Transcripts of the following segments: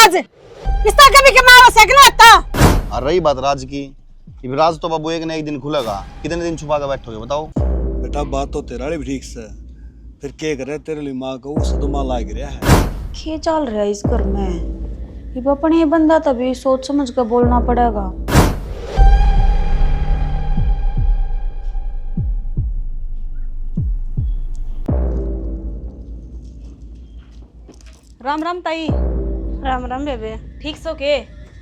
राज इसका कभी के मारो सेकना आता। और रही बात राज की, ये राज तो बाबू एक न एक दिन खुलेगा, कितने दिन छुपा के बैठोगे बताओ? बेटा बात तो तेरा भी ठीक से, फिर क्या करे तेरे लिए माँ को सदमा लाग रहा है। क्या चल रहा है इस घर में? ये अपने ये बंदा तभी सोच समझ कर बोलना पड़ेगा। राम राम ताई। राम राम बेबे। ठीक सो के?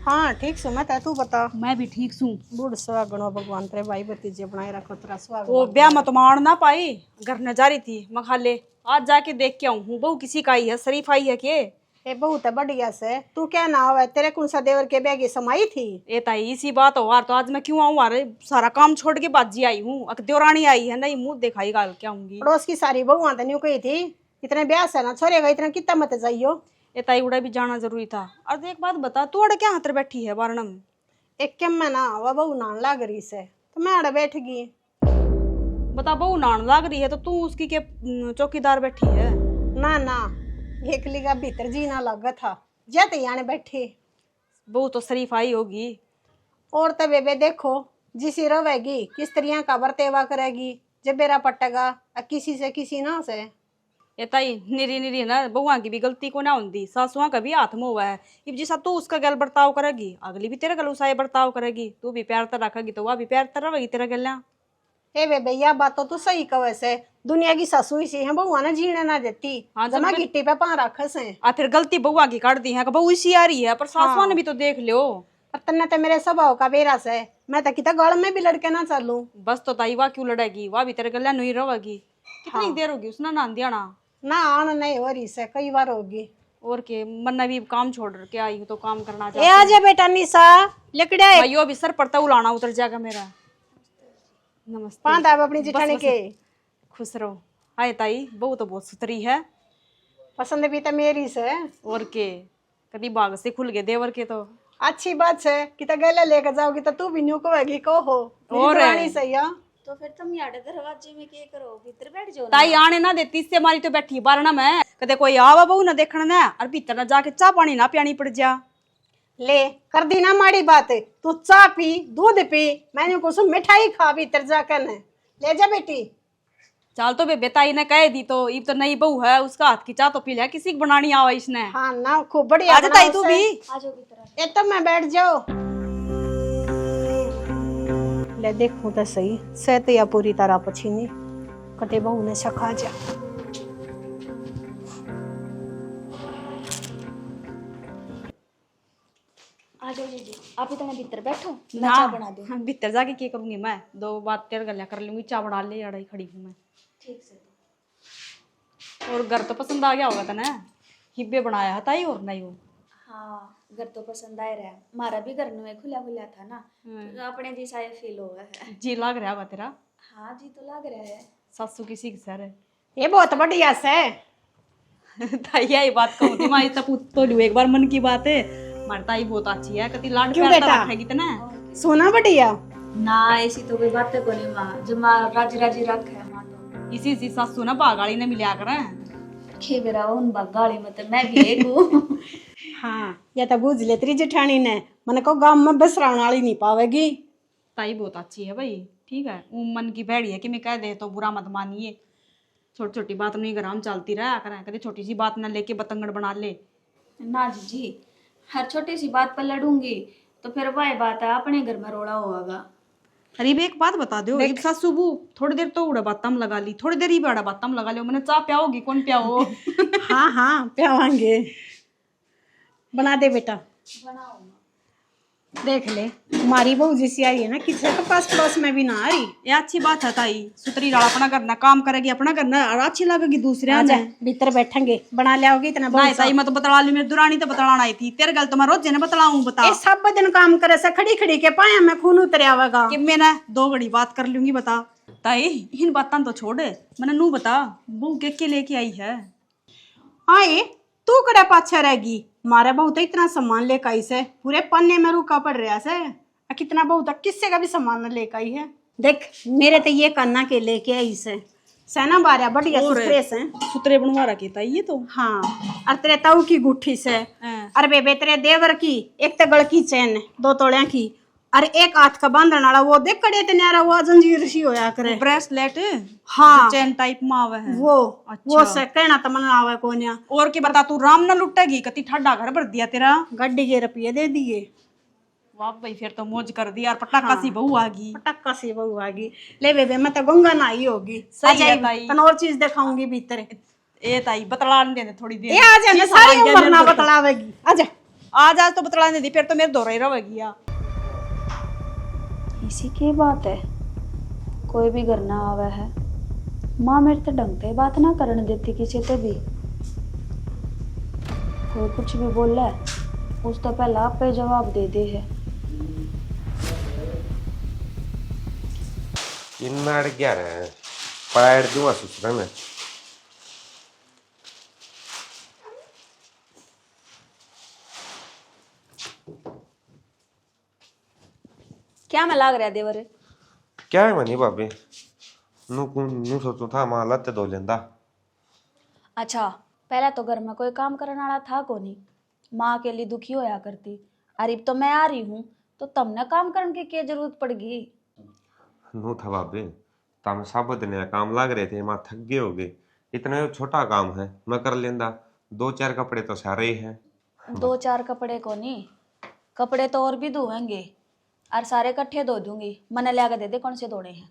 हाँ ठीक सो मैं तू बता। मैं भी ठीक हूँ। बूढ़ सुहागणो भगवान तेरे भाई भतीजे बनाए रखो तेरा सुहाग। वो ब्याह में तो मार ना पाई, घर न जा रही थी मखाले, आज जाके देख के आऊँ हूँ। बहू किसी का ही है, शरीफ आई है के? ए बहुत बढ़िया से तू क्या ना हो तेरे कौन सा देवर के बैगी समाई थी? ए ताई इसी बात हो यार, तो आज मैं क्यों आऊँ? अरे सारा काम छोड़ के बाजी आई हूँ, देवरानी आई है नहीं, मुंह दिखाई गाल क्या आऊंगी। पड़ोस की सारी बहू आते न्यू कही थी इतने ब्याह से ना छोड़ेगा इतना कितना मत जाइयो। ए ताई उड़ा भी जाना जरूरी था। और एक बात बता, तू अड़े क्या हाथ बैठी है बारणम? एक के मैं ना वह बहू नान लाग रही से तो मैं अड़े बैठ गई। बता बहू नान लाग रही है तो तू उसकी के चौकीदार बैठी है? ना ना एक लिगा भीतर जीना लगा था जाते याने बैठी। बहू तो शरीफ आई होगी। और तो बेबे देखो जिसी रवेगी किस स्त्रियां का बर्तेवा करेगी, जब बेरा पटेगा किसी से किसी ना से। ये ताई निरी निरी ना बहुआ की भी गलती को ना होती, सासुआ का भी हाथ में हुआ है। इब जिसा तू उसका गल बर्ताव करेगी, अगली भी तेरे गल उसा बर्ताव करेगी। तू भी प्यार तर रखेगी तो वह भी प्यार तर रहेगी तेरा गल्या। ए बे भैया बात तो तू सही कवे से, दुनिया की सासू ही सी है बहुआ ना जीने ना देती। हाँ, जब जमा फिर- गिट्टी पे पा रखे से। आ फिर गलती बहुआ की काट दी है कि बहू इसी आ रही है, पर सासुआ ने भी तो देख लियो। पर तन्ने तो मेरे स्वभाव का बेरा से, मैं तो कितना गल में भी लड़के ना चलूं। बस तो ताई वाह क्यों लड़ेगी, वाह भी तेरे गल्या नहीं रहेगी। कितनी देर होगी उसने नान दिया ना आन नहीं हो रही से कई बार होगी। और के मन भी काम छोड़ के आई हूँ तो काम करना ए आजा बेटा निशा लकड़ा मैं यो भी सर पड़ता उलाना उतर जाएगा मेरा। नमस्ते। पांच आप अपनी जिठानी बस, के खुश रहो। हाय ताई बहू तो बहुत सुथरी है। पसंद भी तो मेरी से। और के कभी बाग से खुल गए देवर के तो अच्छी बात है कि तो गले लेकर जाओगी तो तू भी न्यू कहेगी को हो और रानी सही है। तो फिर तुम यार दरवाजे में क्या करो, भीतर बैठ जाओ। ताई आने ना देती, इससे हमारी तो बैठी बारना में कदे कोई आवा बहू ना देखना ना, और भीतर ना जाके चाह पानी ना पियानी पड़ जा। ले कर दी ना माड़ी बात, तू चाह पी दूध पी मैंने कुछ मिठाई खा भीतर जाकर ने ले जा बेटी। चाल तो बेबे ताई ने कह दी तो इब तो नई बहू है, उसका हाथ की चाह तो पी लिया, किसी की बनानी आवा इसने। हाँ ना खूब बढ़िया आजा ताई तू भी। आ जाओ भीतर। ये तो मैं बैठ जाओ। ले देखूं तो सही सेहत या पूरी तरह पछीनी कटे बहू ने सखा जा। आ जाओ दीदी, आप इतना भीतर बैठो, मैं ना चाय बना दूं। हाँ, भीतर जाके क्या करूंगी मैं, दो बात तेरे गल्या कर लूंगी, चाह बना ले अड़ाई खड़ी हूँ मैं। ठीक से। और घर तो पसंद आ गया होगा तने, हिब्बे बनाया है ताई और नहीं हो। हाँ घर तो पसंद आए रहा, हमारा भी घर में खुला खुला था ना, तो अपने जैसा ये फील हुआ है। जी लाग रहा होगा तेरा। हाँ जी तो लग रहा है। सासू किसी की सर है। ये बहुत बढ़िया से ताई यही बात कहूँ थी मैं, तब तो लू एक बार मन की बात है। हमारी ताई बहुत अच्छी है, कति लाड क्यों प्यार बेटा? रखेगी तना। सोना बढ़िया ना ऐसी तो कोई बातें को नहीं माँ, जो माँ राजी राजी रख है माँ तो। इसी सासू ना बागाड़ी ने मिलिया कर खे बेरा उन बगाड़ी में तो मैं भी एक हूँ। हाँ या तो बूझ ले तेरी जेठानी ने मन को गांव में बसराने वाली नहीं पावेगी। ताई बहुत अच्छी है भाई, ठीक है। वो मन की भैड़ी है कि मैं कह दे तो बुरा मत मानिए। छोटी छोटी बात नहीं घर हम चलती रहा करें, कभी छोटी सी बात ना लेके बतंगड़ बना ले। ना जी हर छोटी सी बात पर लड़ूंगी तो फिर वही बात है अपने घर में रोड़ा होगा। अरे एक बात बता दो, एक सासू बू थोड़ी देर तो उड़ा बातम लगा ली, थोड़ी देर ही बड़ा बातम लगा लो, मैंने चाह पियाओगी कौन पियाओ? हाँ हाँ पियावांगे, बना दे बेटा। देख ले तुम्हारी बहू जैसी आई है ना, किसी के पास पड़ोस में भी ना आ रही। ये अच्छी बात है ताई, सुतरी डाल अपना करना, काम करेगी अपना करना और अच्छी लगेगी दूसरे आजा ने। भीतर बैठेंगे बना ले आओगी इतना नहीं ताई मैं तो बतला ली, मेरी दुरानी तो बतलाना आई थी, तेरे गल तो मैं रोज ने बतलाऊं बता ये सब दिन काम करे से खड़ी खड़ी के पाया में खून उतर आवेगा। कि मैं ना दो घड़ी बात कर लूंगी बता। ताई इन बातों तो छोड़, मैंने नू बता बहू के लेके आई है। हाँ ये तू कड़ा पाछा रहेगी, मारे बहू तो इतना सामान लेकर आई से पूरे पन्ने में रुका पड़ रहा से, कितना बहू तक किससे का भी सामान लेकर आई है। देख मेरे तो ये कन्ना के लेके आई से सेना बारह बढ़िया सुथरे से सुतरे बनवा रखे ताई ये तो। हाँ और तेरे ताऊ की गुट्ठी से अरे बेबे तेरे देवर की एक तो गल की चैन 2 तोलिया की, अरे एक हाथ का बांधने वाला वो देख कड़े ते न्यारा वो जंजीर सी होया करे। ब्रेसलेट हाँ चैन टाइप में आवे है वो से कहना तो मन आवे कोन्या। और के बता तू राम ना लुटेगी कति ठाडा घर भर दिया तेरा। गड्डी के रुपये दे दिए। वाह भाई फिर तो मौज कर दी यार, पटाखा सी बहू आ गई। पटक्का सी बहू आ गई। ले बेबे मैं तो गंगा नहाई होगी। सही है ताई। तन और चीज दिखाऊंगी भीतर। ए ताई बतलाने दे थोड़ी देर। ये आ जा ना सारी उम्र ना बतलावेगी। आजा आज आज तो बतलाने दी, फिर तो मेरे दौरा ही रहेगी यार। इसी की बात है, कोई भी घर ना आवे है, माँ मेरे ते ढंग से बात ना करने देती किसी ते भी। कोई कुछ भी बोला है उस तो पहला आप पे जवाब दे दे है। इन्ना अड़ गया रहा पैर दूंगा ससुर में। क्या मैं लाग रहा है देवर? क्या है मनी भाभी नू सोचू था मां लत धो लेंदा। अच्छा पहले तो घर में कोई काम करने वाला था को नहीं, माँ के लिए दुखी होया करती। अरे तो मैं आ रही हूँ तो तुमने काम करने की क्या जरूरत पड़गी? नू था भाभी तम सब दिन काम लाग रहे थे, मां थक गए हो गए। इतना छोटा काम है मैं कर लेंदा, 2-4 कपड़े तो सारे ही हैं। 2-4 कपड़े को नहीं, कपड़े तो और भी धोएंगे और सारे इकट्ठे धो दूंगी। मने लिया के दे दे कौन से धोने हैं।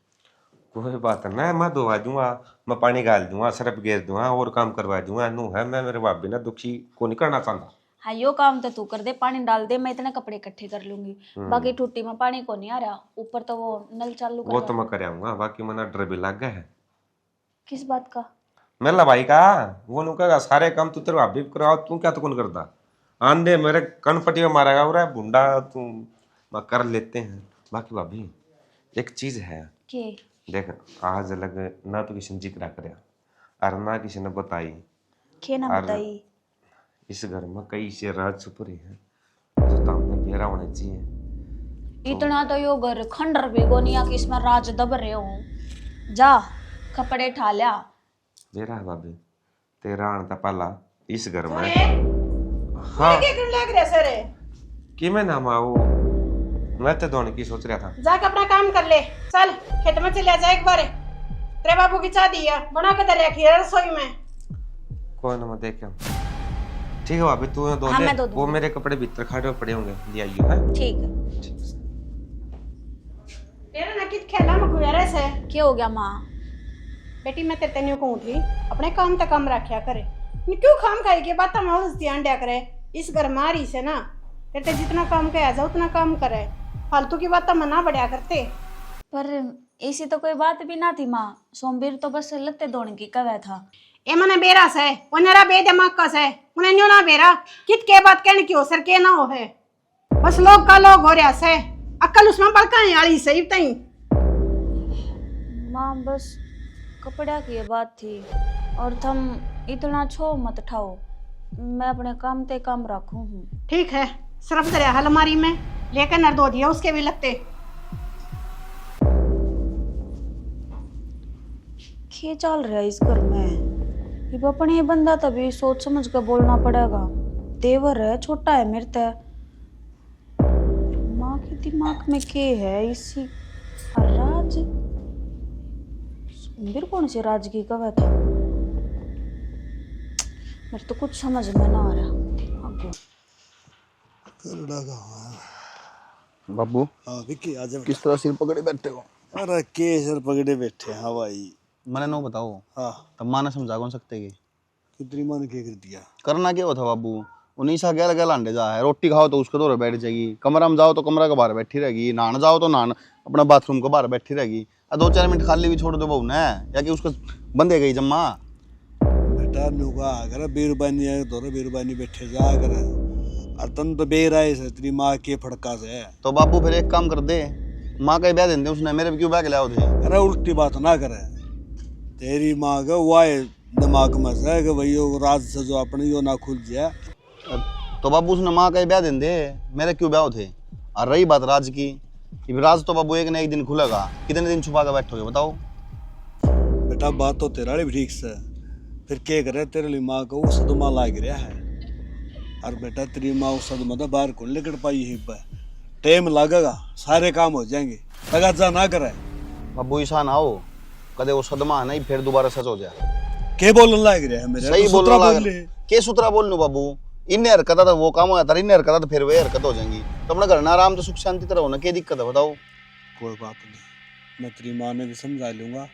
कोई बात नहीं, मैं धोवा दूंगा, मैं पानी डाल दूंगा, सरफ गेर दूंगा और काम करवा दूंगा। नू है मैं मेरे भाभी ना दुखी को नहीं करना चाहता। हाँ यो काम तो तू कर दे, पानी डाल दे, मैं इतने कपड़े इकट्ठे कर लूंगी। बाकी टूटी में पानी को नहीं आ रहा, ऊपर तो वो नल चालू वो कर। तो मैं कर आऊंगा, बाकी मना डर भी लग गया है। किस बात का? मेला भाई का वो नु कहेगा सारे काम तू तेरे भाभी कराओ, तू क्या तो कौन करता। आंधे मेरे कनपट्टी में मारेगा और बुंडा तू मैं कर लेते हैं। बाकी भाभी एक चीज है के देख, आज अलग ना तो किसी ने जिक्र करे और ना किसी ने बताई। के ना और बताई? इस घर में कई से राज छुपे हैं जो तामने बेरा होने चाहिए। इतना तो यो घर खंडर बेगोनिया की इसमें राज दब रहे हो। जा कपड़े ठा लिया। बेरा है भाभी तेरा आने पहला इस घर में। हाँ क्या कर लग रहा सर? कि मैं नाम आओ मैं तो धोने की सोच रहा था। जाके अपना काम कर ले। चल खेत में चले जा एक बार। तेरे बाबू की चाय दी है बना के दे रखी है रसोई में। कोई ना मैं देख आऊं। ठीक है भाभी तू धो हाँ, ले, मैं धो दूंगी। वो मेरे कपड़े भीतर खड़े पड़े होंगे ले आइयो है। ठीक है। तेरा ना कित खेला में गुजारे से। क्या हो गया माँ? बेटी मैं तेरे तेने कहूँ थी अपने काम तक काम रखा करे, क्यों खाम खाई के बात में उस ध्यान दिया करे। इस घर मारी से ना तेरे जितना काम कहा जा उतना काम करे, फालतू की बात मना बढ़िया करते। पर ऐसी तो कोई बात भी ना थी माँ, सोमवीर तो बस लत्ते धोने की कवे था। ए मने बेरा से ओनेरा बे दिमाग का से उन्हें न्यू ना बेरा कित के बात कहने की हो सर के ना हो है। बस लोग का लोग हो रहा से अक्ल उसमें बड़काने वाली सही तई। माँ बस कपड़ा की बात थी और तुम इतना छो मत ठाओ, मैं अपने काम ते काम रखूं हूँ। ठीक है सरफ दरिया अलमारी में लेकर नर दो दिया उसके भी लगते। क्या चल रहा है इस घर में? ये अपने ही बंदा तभी सोच समझ कर बोलना पड़ेगा। देवर है छोटा है मेरे ते। माँ के दिमाग में क्या है इसी राज? सुंदर कौन से राज की कवा था? मेरे तो कुछ समझ में ना आ रहा। बाबू हाँ विक्की आ जा। किस तरह सिर पकड़े बैठे हो? अरे के सर पकड़े बैठे हाँ भाई। मैंने नो बताओ हाँ तब माँ ने समझा कौन सकते कि कितनी माँ ने क्या कर दिया? करना क्या होता बाबू, उन्हीं सा गैल गैल अंडे जा है। रोटी खाओ तो उसके दौरे बैठ जाएगी, कमरा में जाओ तो कमरा के बाहर बैठी रहेगी, नहाने जाओ तो नहान अपना बाथरूम के बाहर बैठी रहेगी। 2-4 मिनट खाली भी छोड़ दो बहू ने या कि उसको बंदे गई जम्मा। बेटा नुका कर बेरुबानी है तो बेरुबानी बैठे जा कर और तन तो बेर आए से तेरी माँ के फड़का से। तो बाबू फिर एक काम कर दे, माँ का ही ब्याह दे दे उसने, मेरे भी क्यों ब्याह के लाओ थे। अरे उल्टी बात ना करे, तेरी माँ का वाय दिमाग में से कि भैया राज से जो अपने यो ना खुल जाए। तो बाबू उसने माँ का ही ब्याह दे दे, मेरे क्यों ब्याह थे। और रही बात राज की, राज तो बाबू एक न एक दिन खुलेगा, कितने दिन छुपा के बैठोगे बताओ। बेटा बात तो तेरा भी ठीक से, फिर क्या करे तेरे लिए माँ को वो सदमा लाग रहा है। और बेटा तेरी माँ उस सद मतलब बाहर कौन लेकर पाई है टाइम लगेगा, सारे काम हो जाएंगे, तगाजा ना करे। बाबू ऐसा ना हो कदे वो सदमा नहीं फिर दोबारा सच हो जाए। के बोलने लग रहा है मेरे सही तो बोल सूत्रा रहा बोल ले। के सूत्रा बोल लूं बाबू। इन्हें हरकत था वो काम होया था, इन्हें हरकत तो फिर वे हरकत हो जाएंगी। तो अपना घर ना आराम तो सुख शांति तरह होना, क्या दिक्कत है बताओ। कोई बात नहीं, मैं तेरी माँ ने भी समझा लूंगा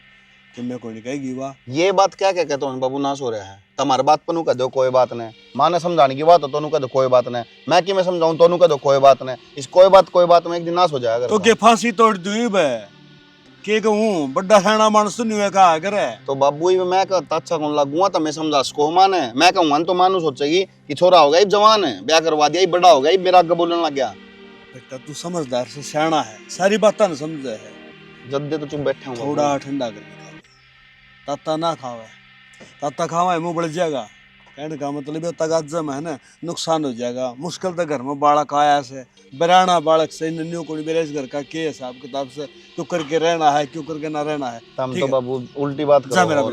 कि मैं कोई नहीं कहेगी वाह। ये बात क्या क्या कहते हो बाबू, नाश हो रहा है तुम्हारे बात पर कह दो कोई बात नहीं। माँ ने समझाने की बात हो तो कह दो कोई बात नहीं, मैं कि मैं समझाऊं तो कह दो कोई बात नहीं। इस कोई बात में एक दिन नाश हो जाएगा। तो के फांसी तोड़ दूं बे के कहूं, बड़ा खाना मानस नहीं है कहा करे। तो बाबू ही मैं कहता अच्छा कौन लगूंगा तो मैं समझा सको माने, मैं कहूंगा तो मानू सोचेगी कि छोरा होगा जवान है, ब्याह करवा दिया बड़ा होगा मेरा आगे बोलने लग गया। बेटा तू समझदार से सियाना है, सारी बातें न समझे है। जद्दे तो चुप बैठे हूँ थोड़ा ठंडा करके खाओ, ताता ना खावे, ताता खावा मुंह बढ़ जाएगा। कहने का मतलब है तगाजम है ना, नुकसान हो जाएगा। मुश्किल तो घर में बालक आया से बराना बालक से न्यू को बेरेज घर का के हिसाब किताब से क्यों करके रहना है, क्यों करके ना रहना है। तम तो बाबू उल्टी बात करो।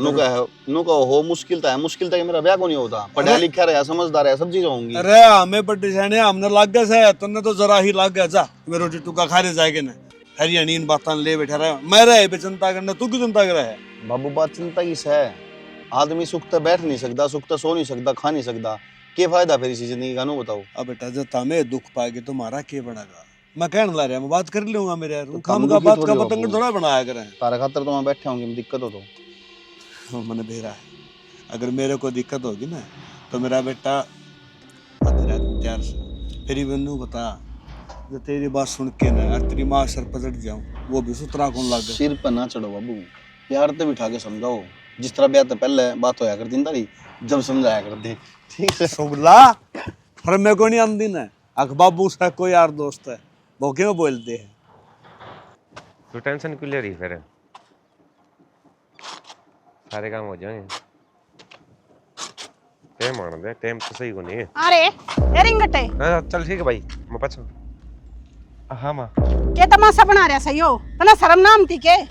नु कहो हो मुश्किल तो मेरा ब्याह को नहीं होता, पढ़ा लिखा रहा समझदार है सब चीज होंगी। अरे हमें बड्डे सहने हमने लाग गया से, तुमने तो जरा ही लाग गया जा। मैं रोटी टुका खा रहे जाएगे ना, हरियाणी इन बातां ले बैठा रहा मैं रहे बे चिंता करना, तू क्यों चिंता कर रहा है। बाबू बात चिंता की है, आदमी सुख तो बैठ नहीं सकता, सुख तो सो नहीं सकता, खा नहीं सकता, क्या फायदा फिर इसी जिंदगी का। नो बताओ। अब बेटा जब तमें दुख पाएगी तो हमारा क्या बनेगा। मैं कहने ला रहा मैं बात कर लूंगा मेरे यार, काम का बात का पतंग थोड़ा बनाया करें। तारा खातर तो मैं बैठे होंगे, दिक्कत हो तो मैंने भेजा है, अगर मेरे को दिक्कत होगी ना तो मेरा बेटा आधी रात में तैयार से फिर मैनू बता, जो तेरी बात सुन के ना और तेरी माँ सर पर चढ़ जाऊं, वो भी सुतरा कौन लग गया। सिर पर ना चढ़ो बाबू, प्यार तो बिठा के समझाओ। जिस तरह ब्याह तो पहले बात होया करती तारी, जब समझाया करते ठीक है। सुबला पर मेरे को नहीं आंदी ना, अख बाबू सा कोई यार दोस्त है, वो क्यों बोलते हैं। तो टेंशन क्यों ले रही फिर, सारे काम हो जाएंगे। टाइम आने दे, टाइम तो सही को नहीं है। अरे रिंगटे चल ठीक है भाई, मैं पछो। हाँ माँ के तमाशा बना रहा सही हो, तना शर्म ना आमती के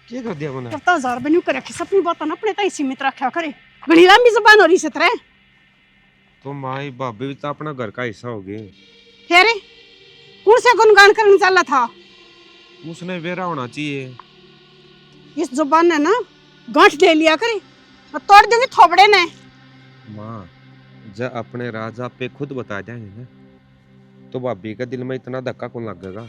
क्या कर दिया मैंने। करता हजार बनू कर रखी अपनी बात ना अपने ताई सीमित रखा करे, बड़ी लंबी जुबान हो रही से तरह। तो माई भाभी भी तो अपना घर का हिस्सा होगी। फिर कौन से गुनगान करने चला था, उसने वेरा होना चाहिए। इस जुबान ने ना गांठ दे लिया करे और तोड़ दूंगी थोबड़े ने। माँ जब अपने राजा पे खुद बता जाएंगे ना तो भाभी का दिल में इतना धक्का कौन लगेगा।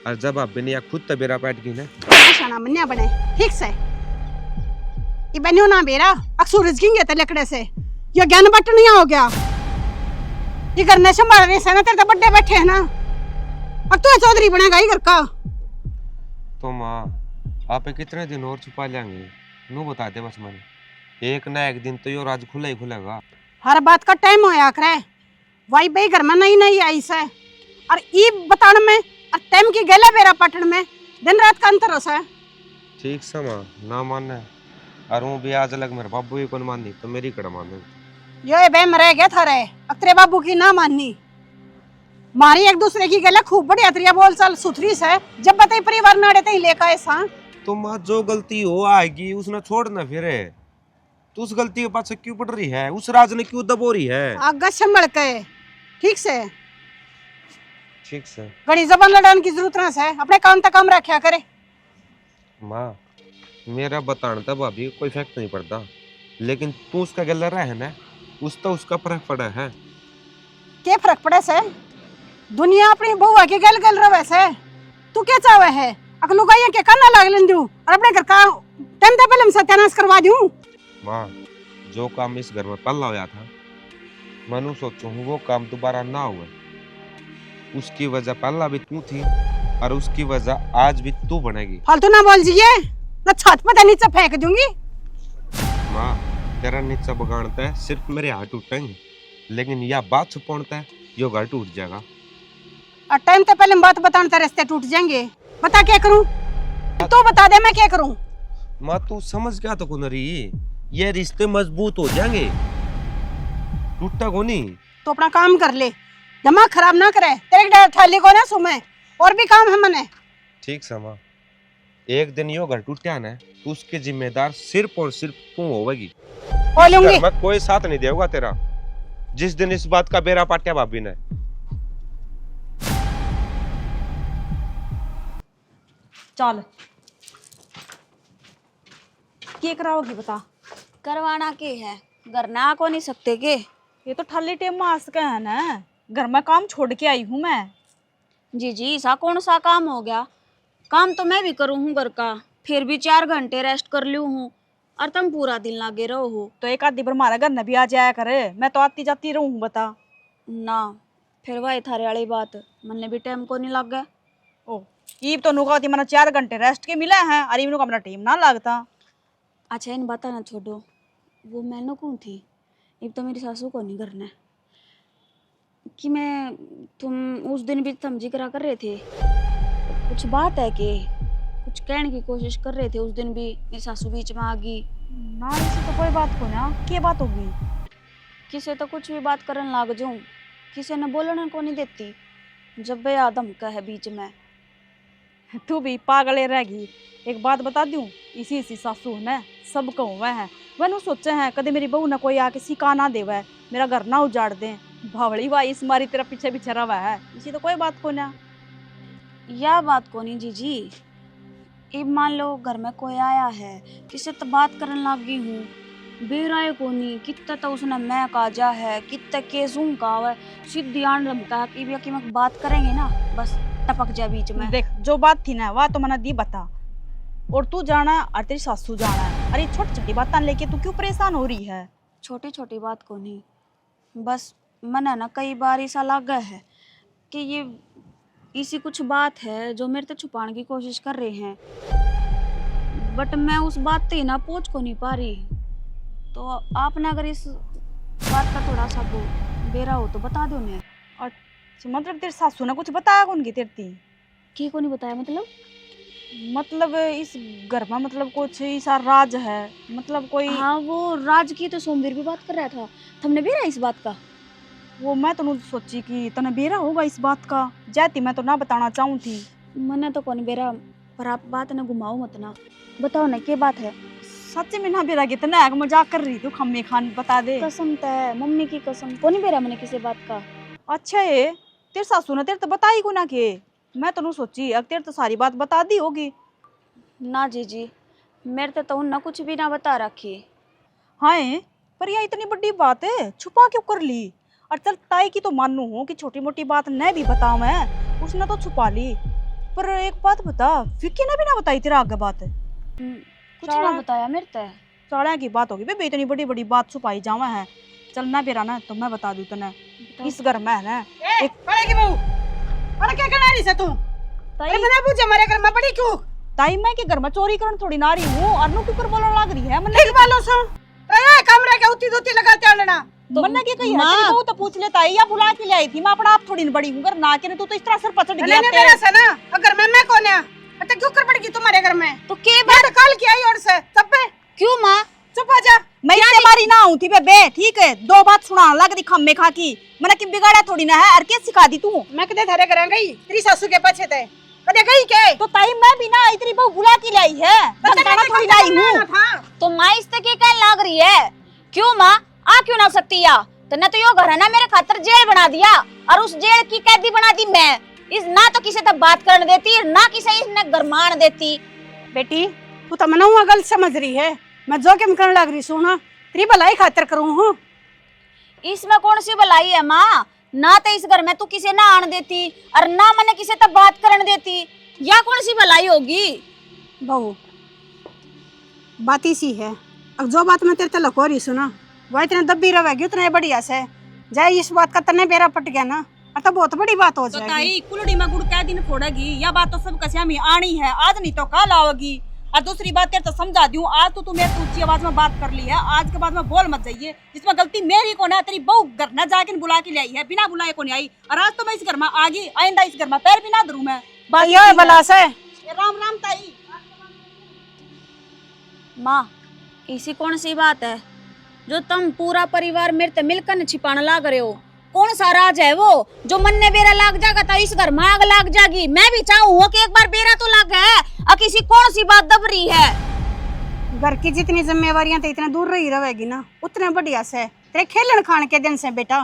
और जब भाभी ने या खुद तबेरा बैठ गई ना, शाना मन्या बने ठीक से ये बनियो ना बेरा अक्सर रिजकिंगे ते लकड़े से, ये ज्ञान बट नहीं हो गया। ये घर ने संभाल रहे से ना, तेरे तो बड्डे बैठे हैं ना, अब तू चौधरी बनेगा ही घर का। तो माँ आप कितने दिन और छुपा लेंगे, नू बता दे बस मैंने। एक ना एक दिन तो यो राज खुला ही खुलेगा। हर बात का टाइम होया करे, वाई भाई घर में नहीं आई से और ई बताने में और टाइम की गले बेरा पटन में दिन रात का अंतर होसा है। ठीक से माँ ना मानना है, और वो भी आज अलग मेरे बाबू ही कौन माननी तो मेरी कड़ माननी। यो बे मरे गया था रे, अब तेरे बाबू की ना माननी, मारी एक दूसरे की गले खूब बढ़िया तरिया बोल चाल सुथरी से, जब बताई परिवार में अड़े तई लेकर आए सा। तो माँ जो गलती हो आएगी उसने छोड़ना फिर, तो उस गलती के पाछे क्यों पड़ रही है, उस राज ने क्यों दबो रही है। आगा संभल के ठीक से, ठीक से घड़ी जबान लड़ाने की जरूरत ना है, अपने काम तक काम रखा करे। माँ मेरा बताने तो भाभी कोई फर्क नहीं पड़ता, लेकिन तू उसका गला रहा है ना, उसका फर्क पड़ा है। क्या फर्क पड़े से, दुनिया अपनी बउआ के गल गल रहे से, तू क्या चाहे है अकलू गाइया के काना लाग लें दूं और अपने घर का टाइम तो पहले सत्यानाश करवा दूं। माँ जो काम इस घर में पल्ला होया था, मनु सोचू हूँ वो काम दोबारा ना हुआ। उसकी वजह पहला भी तू थी और उसकी वजह आज भी तू बनेगी। फालतू ना बोल जिए, ना छत पे नीचे फेंक दूंगी। माँ तेरा नीचा बगाड़ता है सिर्फ मेरे हाथ टूटेंगे, लेकिन यह बात छुपाता है यो घर टूट जाएगा। और टाइम तो पहले बात बताने रास्ते टूट जाएंगे, बता क्या करूं, तू बता दे मैं क्या करूं। माँ तू समझ क्या तो कौन रही, ये रिश्ते मजबूत हो जाएंगे, टूटता को नहीं। तो अपना काम कर ले, दिमाग खराब ना करे, तेरे थाली को ना सुमे, और भी काम है मने। ठीक है माँ, एक दिन यो घर टूटा ना तो उसके जिम्मेदार सिर्फ और सिर्फ तू होगी। बोलूंगी मैं कोई साथ नहीं देगा तेरा। जिस दिन इस बात का बेरा पाटिया भाभी ने। चल क्या कराओगी बता। करवाना के है, घर ना आ को नहीं सकते के? ये तो ठल्ली टेम मास का है ना, घर में काम छोड़ के आई हूँ मैं। जी ऐसा कौन सा काम हो गया? काम तो मैं भी करूँ हूँ घर का, फिर भी 4 घंटे रेस्ट कर लूँ हूँ और तुम पूरा दिन लागे रहो हो। तो एक आधी बार हमारा घर न भी आ जाया करे, मैं तो आती जाती रहूँ बता। ना फिर वही थारे वाली बात, मन भी टाइम को नहीं लग गया। ओ ईब तो नुका होती मैंने 4 घंटे रेस्ट के मिला है, अरे नुका अपना टीम ना लगता। अच्छा इन बता ना छोड़ो, वो मैंने कौन थी? अब तो मेरी सासू को नहीं करना कि मैं तुम उस दिन भी तुम जिक्र कर रहे थे, कुछ बात है कि कुछ कहने की कोशिश कर रहे थे उस दिन भी, मेरी सासू बीच में आ गई। ना ऐसी तो कोई बात को ना, क्या बात होगी? किसे तो कुछ भी बात करने लाग जाऊं, किसी ने बोलने को नहीं देती, जब बे आदम का है बीच में। तू भी पागले रहेगी। एक बात बता दूं, इसी सासू ने सब हुआ है। वह सोचे हैं कदे मेरी बहू ने कोई आके सिखा ना देवा है, मेरा घर ना उजाड़ दे। भावड़ी भाई इस मारी तेरा पीछे पीछे रवा है, इसी तो कोई बात को ना। या बात को नहीं जीजी, अब मान लो घर में कोई आया है, किसी तो बात करने लग गई हूँ, बेराए को नहीं, कितना तो उसने मैं काजा है, कितना केसूं का है, सीधी आन रमका है कि मैं बात करेंगे ना बस टपक जाए बीच में। देख जो बात थी ना वह तो मैंने दी बता, और तू जाना है और तेरी सासू जाना है। अरे छोटी छोटी बात लेके तू क्यों परेशान हो रही है? छोटी छोटी बात को नहीं, बस मन है ना कई बार ऐसा लगा है कि ये इसी कुछ बात है जो मेरे से छुपाने की कोशिश कर रहे हैं, बट मैं उस बात पे ना पहुंच को नहीं पा रही। तो आपने अगर इस बात का थोड़ा सा वो बेरा हो तो बता दो उन्हें। अच्छा मतलब तेरी सासू ने कुछ बताया कौन की तेरी? की को नहीं बताया मतलब इस घर में मतलब कुछ ऐसा राज है, मतलब कोई? हाँ वो राज की तो सोमवीर भी बात कर रहा था, तुमने भी रहा इस बात का? वो मैं तो सोची कि तने बेरा होगा इस बात का, जाती मैं तो ना बताना चाहूँ थी। मैंने तो कौन बेरा, पर आप बात ना घुमाओ मत ना, बताओ ना क्या बात है। सच्ची में ना बेरा कितना मजाक कर रही तू, खम्मे खान बता दे। कसम है मम्मी की कसम, कौन बेरा मैंने किसी बात का। अच्छा ये तेरे सासू ने तेरे तो बताई को ना के? मैं तो सोची अब तेरे तो सारी बात बता दी होगी। ना जी मेरे तो उन्हें कुछ भी ना बता रखी। हाँ पर यह इतनी बड़ी बात है छुपा क्यों कर ली? और चल ताई की तो मानू हूँ कि छोटी मोटी बात न भी बताऊं मैं, उसने तो छुपा ली। पर एक बात बता, विक्की ने भी ना बताई तेरा आगे बात? कुछ ना बताया मेरे तो। चाड़ा की बात होगी बेबे, इतनी बड़ी बड़ी बात छुपाई जावा है। चल ना बेरा ना तो मैं बता दूं तने, इस घर में है ना एक पड़ेगी बहू, और क्या करना रही से तू? अरे बिना पूछे हमारे घर में पड़ी क्यों? ताई मैं के घर में चोरी करन थोड़ी ना रही हूँ, और नु क्यों बोलने लग रही है? ठीक बालो सो ए कमरे के उती दोती लगाते आना तो मन्ना के कही है तेरी बहू तो पूछ लेता है या बुला के ले आई थी? मैं अपना आप थोड़ी न बड़ी हूँ, घर ना के तू तो इस तरह सर पचड़ गया नहीं मेरा सा ना, अगर मैं कौन है तो क्यों कर पड़ेगी तुम्हारे घर में? तो के बात कल की आई और से सब पे क्यों माँ? चुप हो जा। मैं इससे मारी ना हूँ थी बेबे, ठीक है? दो बात सुना लग रही खम्मे खा की, मैंने कि बिगाड़ा थोड़ी ना है, और क्या सिखा दी तू? मैं कदे थारे घर गई तेरी सासू के पीछे थे, कदे गई के? तो ताई मैं भी ना इतनी बहू बुला के लाई है, धमकाना थोड़ी लाई हूँ। तो माँ इस तक क्या लाग रही है? क्यों माँ आ क्यों ना सकती या? तने तो यो घर है ना मेरे खातर जेल बना दिया, और उस जेल की कैदी बना दी मैं। इस ना तो किसी तक बात करने देती, ना किसी इसने गरमान देती। बेटी तू तो मना गलत समझ रही है, मैं जोखिम करने लग रही सुना, तेरी भलाई खातिर करूँ हूँ। इसमें कौन सी भलाई है माँ? ना तो इस घर में तू किसी ना आने देती, और ना मैंने किसी तक बात करने देती, या कौन सी भलाई होगी? बहू बात इसी है, अब जो बात मैं तेरे ते लको रही सुना वो इतने दबी रहेगी उतने बढ़िया से जाए, इस बात का तने बेरा पट गया ना तो बहुत बड़ी बात हो तो जाएगी। ताई कुलड़ी में गुड़ कै दिन फोड़ेगी, या बात तो सब कसिया में आनी है, आज नहीं तो कल आओगी। और दूसरी बात तेरे तो समझा दूं, आज तो तू मेरे ऊंची आवाज में बात कर ली है, आज के बाद में बोल मत जाइए, जिसमें गलती मेरी को ना, तेरी बहू घर न जाके बुला के ले आई है, बिना बुलाए को नहीं आई, और आज तो मैं इस घर में आ गई, आइंदा इस घर में पैर भी ना धरूं मैं। ये भला से राम राम ताई। माँ ऐसी कौन सी बात है जो तुम पूरा परिवार मेरे से मिलकर छिपाने लाग रहे हो? कौन सा राज है वो जो मन ने बेरा लाग जाएगा तो इस घर में आग लाग जाएगी? मैं भी चाहूँ कि एक बार बेरा तो लग है, और किसी कौन सी बात दब रही है? घर की जितनी जिम्मेवारियां तो इतने दूर रही रहेगी ना उतने बढ़िया से तेरे खेलन खान के दिन से बेटा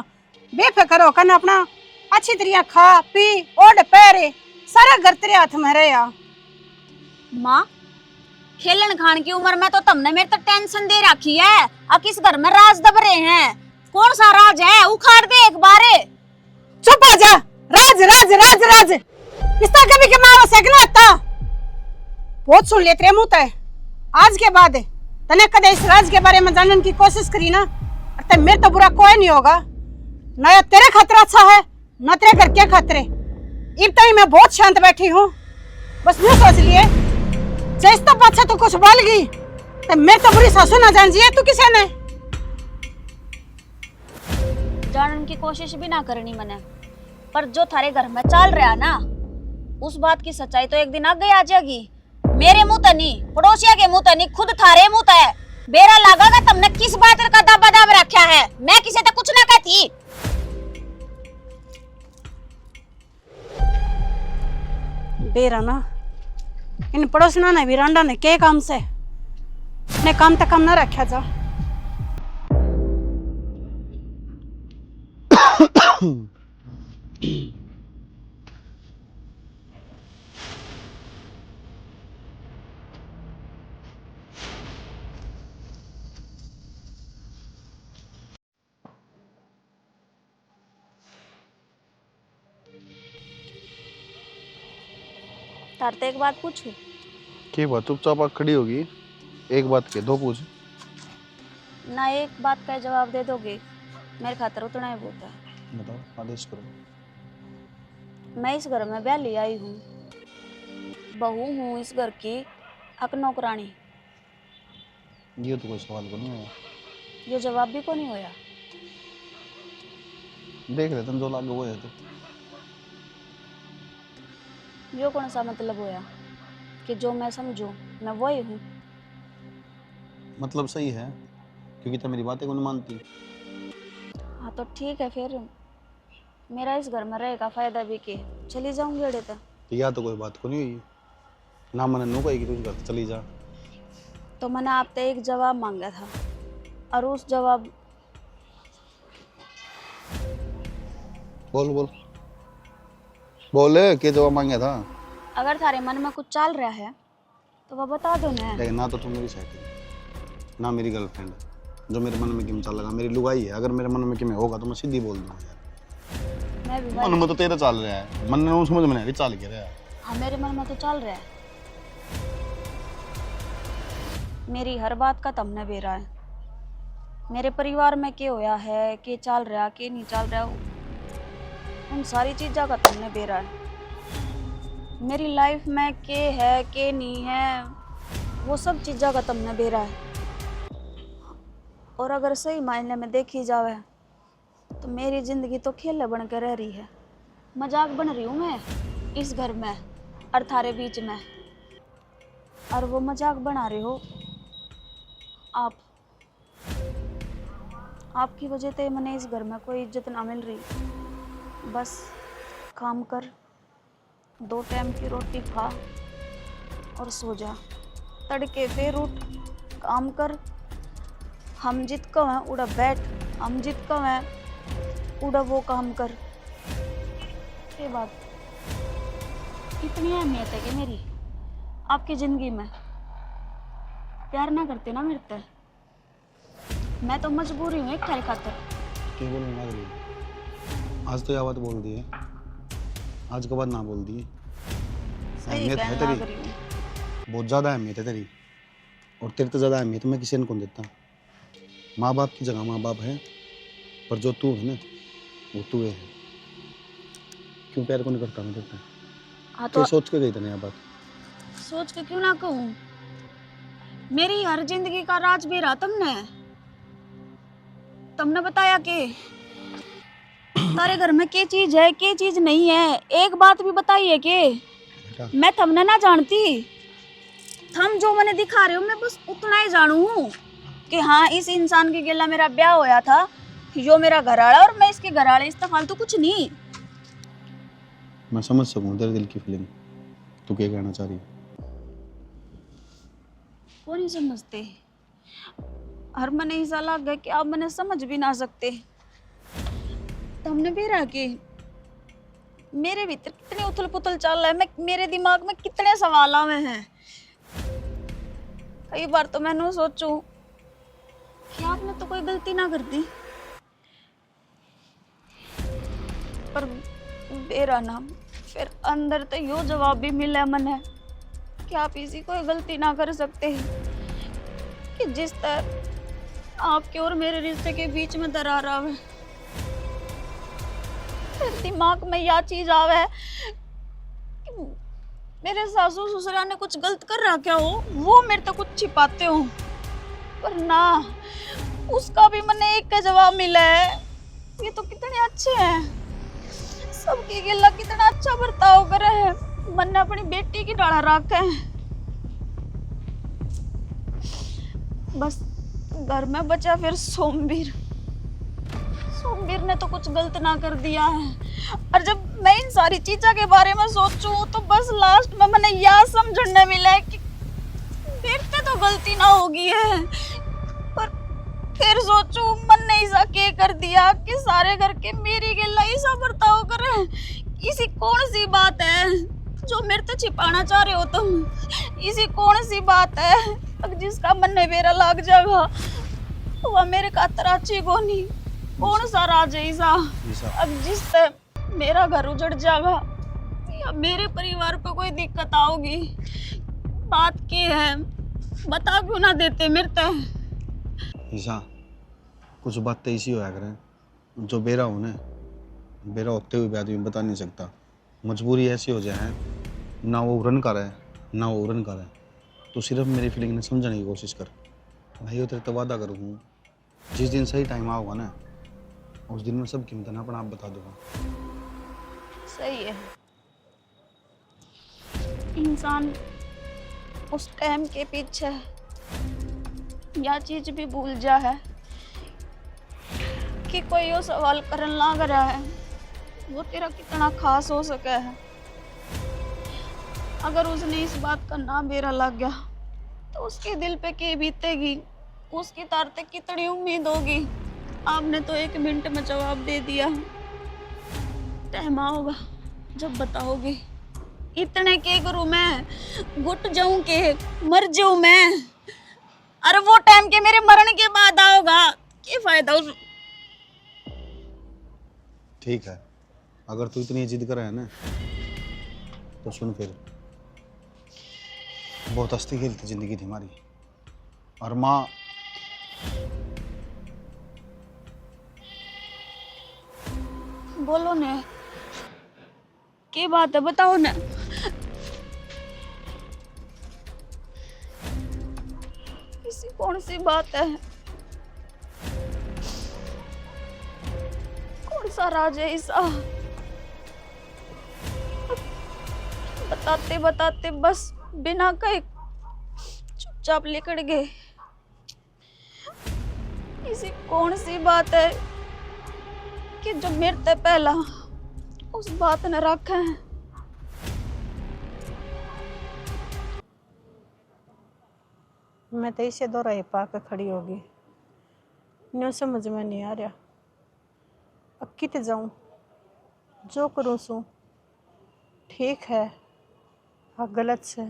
बेफिक्र होकर ना अपना अच्छी तरह खा पी ओढ़ पहरे सारा घर तेरे हाथ में रहे। माँ खेलन खान की उम्र में तो तुमने मेरे तक टेंशन दे रखी है। अब किस घर में राज दब रहे हैं? कौन सा राज है? उखाड़ दे एक बार। चुप आ जा। राज राज राज राज इसका कभी के मारो सेकना आता बहुत सुन ले तेरे मुंह ते। आज के बाद तने कदे इस राज के बारे में जानने की कोशिश करी ना ते मेरे तो बुरा कोई नहीं होगा। ना तेरे खतरा अच्छा है ना तेरे घर के खतरे। इब तक मैं बहुत शांत बैठी हूँ। बस यूं सोच लिए जैसे तो पाछा तू कुछ बोल गई तो मेरे तो बुरी सासू ना जान जी तू किसे ने जानने की कोशिश भी ना करनी मैंने, पर जो थारे घर में चल रहा ना उस बात की सच्चाई तो एक दिन आगे आ जाएगी। मेरे मुंह तो नहीं, पड़ोसिया के मुंह तो नहीं, खुद थारे मुंह तो है। बेरा लगागा तुमने किस बात का दबा दब रखा है। मैं किसी तक कुछ ना कहती। बेरा ना इन पड़ोसना ने वीरांडा ने के काम से ने काम तक कम ना रखा जा। तार तो एक बात पूछू। की बात चुपचाप खड़ी होगी? एक बात के दो पूछ। ना एक बात का जवाब दे दोगे मेरे खातर उतना ही बहुत है। बताओ आदेश करो। मैं इस घर में ब्याली आई हूँ, बहू हूँ इस घर की, हक नौकरानी। ये तो कोई सवाल को नहीं है। ये जवाब भी को नहीं होया। देख लेते हैं जो लागे वो है। तो यो कौन सा मतलब होया कि जो मैं समझूं मैं वही हूँ? मतलब सही है क्योंकि तो मेरी बातें को नहीं मानती। हाँ तो ठीक है, फिर मेरा इस घर में रहेगा फायदा भी के चली जाऊंगी अड़े तक। या तो कोई बात को नहीं हुई ना मैंने नो कही कि तू घर चली जा। तो मैंने आपसे एक जवाब मांगा था और उस जवाब बोल बोल बोले के जवाब मांगा था। अगर थारे मन में कुछ चल रहा है तो वह बता दो ना। लेकिन ना तो तुम मेरी साथी ना मेरी गर्लफ्रेंड जो मेरे मन में किम चल लगा मेरी लुगाई है। अगर मेरे मन में किम होगा तो मैं सीधी बोल दूंगा यार। मैं भी मन में तो तेरा चल रहा है, मन में समझ में नहीं चल के रहा है। हाँ मेरे मन में तो चल रहा है। मेरी हर बात का तुमने बेरा है। मेरे परिवार में क्या होया है, के चल रहा के नहीं चल रहा, उन सारी चीज़ों का तुमने बेरा है। मेरी लाइफ में के है के नहीं है वो सब चीज़ों का तुमने बेरा है। और अगर सही मायने में देखी जावे तो मेरी ज़िंदगी तो खेल बन के रह रही है। मजाक बन रही हूँ मैं इस घर में और थारे बीच में, और वो मजाक बना रहे हो आप। आपकी वजह से मैंने इस घर में कोई इज्जत ना मिल रही। बस काम कर, 2 टाइम की रोटी खा और सो जा। तड़के फिर उठ काम कर। हम जित को हैं उड़ा बैठ, हम जित को हैं उड़ा वो काम कर। ये बात इतनी अहमियत है कि मेरी आपकी ज़िंदगी में प्यार ना करते ना मेरे से। मैं तो मजबूरी हूँ एक खाली खातर। क्यों बोलने लग रही है? आज तो यह बात बोल दी है, आज के बाद ना बोल दी। अहमियत है तेरी, बहुत ज़्यादा अहमियत है तेरी। और तेरे तो ज़्यादा अहमियत मैं किसी ने कौन देता। माँ बाप की जगह माँ बाप है, पर जो तू है ना वो तू है। क्यों प्यार को नहीं करता मैं तेरे? हाँ तो तो सोच के गई तने यहाँ बात? सोच के क्यों ना कहूँ, मेरी हर जिंदगी का राज भी रहा तुमने। तुमने बताया कि तारे घर में क्या चीज है क्या चीज नहीं है, एक बात भी बताई है कि मैं तुमने ना जानती। थम जो मैंने दिखा रहे हो मैं बस उतना ही जानू हूँ कि हाँ इस इंसान के गेला मेरा ब्याह होया था, यो मेरा घरवाला और मैं इसके घरवाले, इस फालतू कुछ नहीं। मैं समझ सकूं तेरे दिल की फीलिंग, तू क्या कहना चाह रही है। वो नहीं समझते। और मैंने ऐसा लग गया कि आप मैंने समझ भी ना सकते। तुमने भी रहा कि मेरे भीतर कितनी उथल पुथल चल रहा है, मेरे दिमाग में कितने सवाल आवे हैं। कई बार तो मैंने सोचूं कि आपने तो कोई गलती ना कर दी, पर मेरा नाम फिर अंदर तो यो जवाब भी मिला मने कि आप इसी कोई गलती ना कर सकते कि जिस तरह आपके और मेरे रिश्ते के बीच में दरार आवे। फिर दिमाग में यह चीज आवे कि मेरे सासू ससुरा ने कुछ गलत कर रहा क्या हो, वो मेरे तो कुछ छिपाते हो, पर ना उसका भी मैंने एक का जवाब मिला है। ये तो कितने अच्छे हैं, सबकी गिला कितना अच्छा बर्ताव करे है, मन ने अपनी बेटी की डाला रखा है। बस घर में बचा फिर सोमवीर ने तो कुछ गलत ना कर दिया है। और जब मैं इन सारी चीजों के बारे में सोचूं तो बस लास्ट में मैंने यह समझने मिला है कि मेरे से तो गलती ना होगी है, पर फिर सोचूं मन ने ऐसा क्या कर दिया कि सारे घर के मेरी गिला ऐसा बर्ताव करे। इसी कौन सी बात है जो मेरे से छिपाना चाह रहे हो तुम? इसी कौन सी बात है अब जिसका मन ने मेरा लाग जाएगा वह मेरे खातर अच्छी कोनी? कौन सा राज है ऐसा अब जिससे मेरा घर उजड़ जाएगा या मेरे परिवार पे कोई दिक्कत आओगी? बात क्या है बता क्यों ना देते मेरे ते? ईसा कुछ बातें ऐसी होया करें जो बेरा होने बेरा होते हुए भी आदमी बता नहीं सकता। मजबूरी ऐसी हो जाए ना वो रन कर है ना वो रन कर है। तो सिर्फ मेरी फीलिंग ने समझने की कोशिश कर भाई। तेरे तो वादा करूँ जिस दिन सही टाइम आओगा ना उस दिन में सब कीमत ना अपना आप बता दूंगा। सही है, इंसान उस टाइम के पीछे यह चीज भी भूल जा है कि कोई वो सवाल करने लग रहा है वो तेरा कितना खास हो सका है। अगर उसने इस बात का ना बेरा लग गया तो उसके दिल पे क्या बीतेगी, उसकी तारते कितनी उम्मीद होगी। आपने तो 1 मिनट में जवाब दे दिया, टाइम आओगा जब बताओगे। इतने के करूं मैं, घुट जाऊं के मर जाऊं मैं, अरे वो टाइम के मेरे मरने के बाद आओगा, क्या फायदा उस। ठीक है अगर तू इतनी जिद कर रहा है ना तो सुन फिर। बहुत हंसती खेलती जिंदगी थी हमारी और माँ बोलो ने क्या बात है बताओ ना। ऐसी कौन सी बात है, कौन सा राज है ऐसा? बताते बताते बस बिना कहे चुपचाप निकल गए। ऐसी कौन सी बात है कि जो मेरे से पहला उस बात ने रखा है? मैं तो इसे दोहराए पाकर खड़ी होगी, न्यू समझ में नहीं आ रहा अब कित जाऊं, जो करूं सू ठीक है हाँ गलत से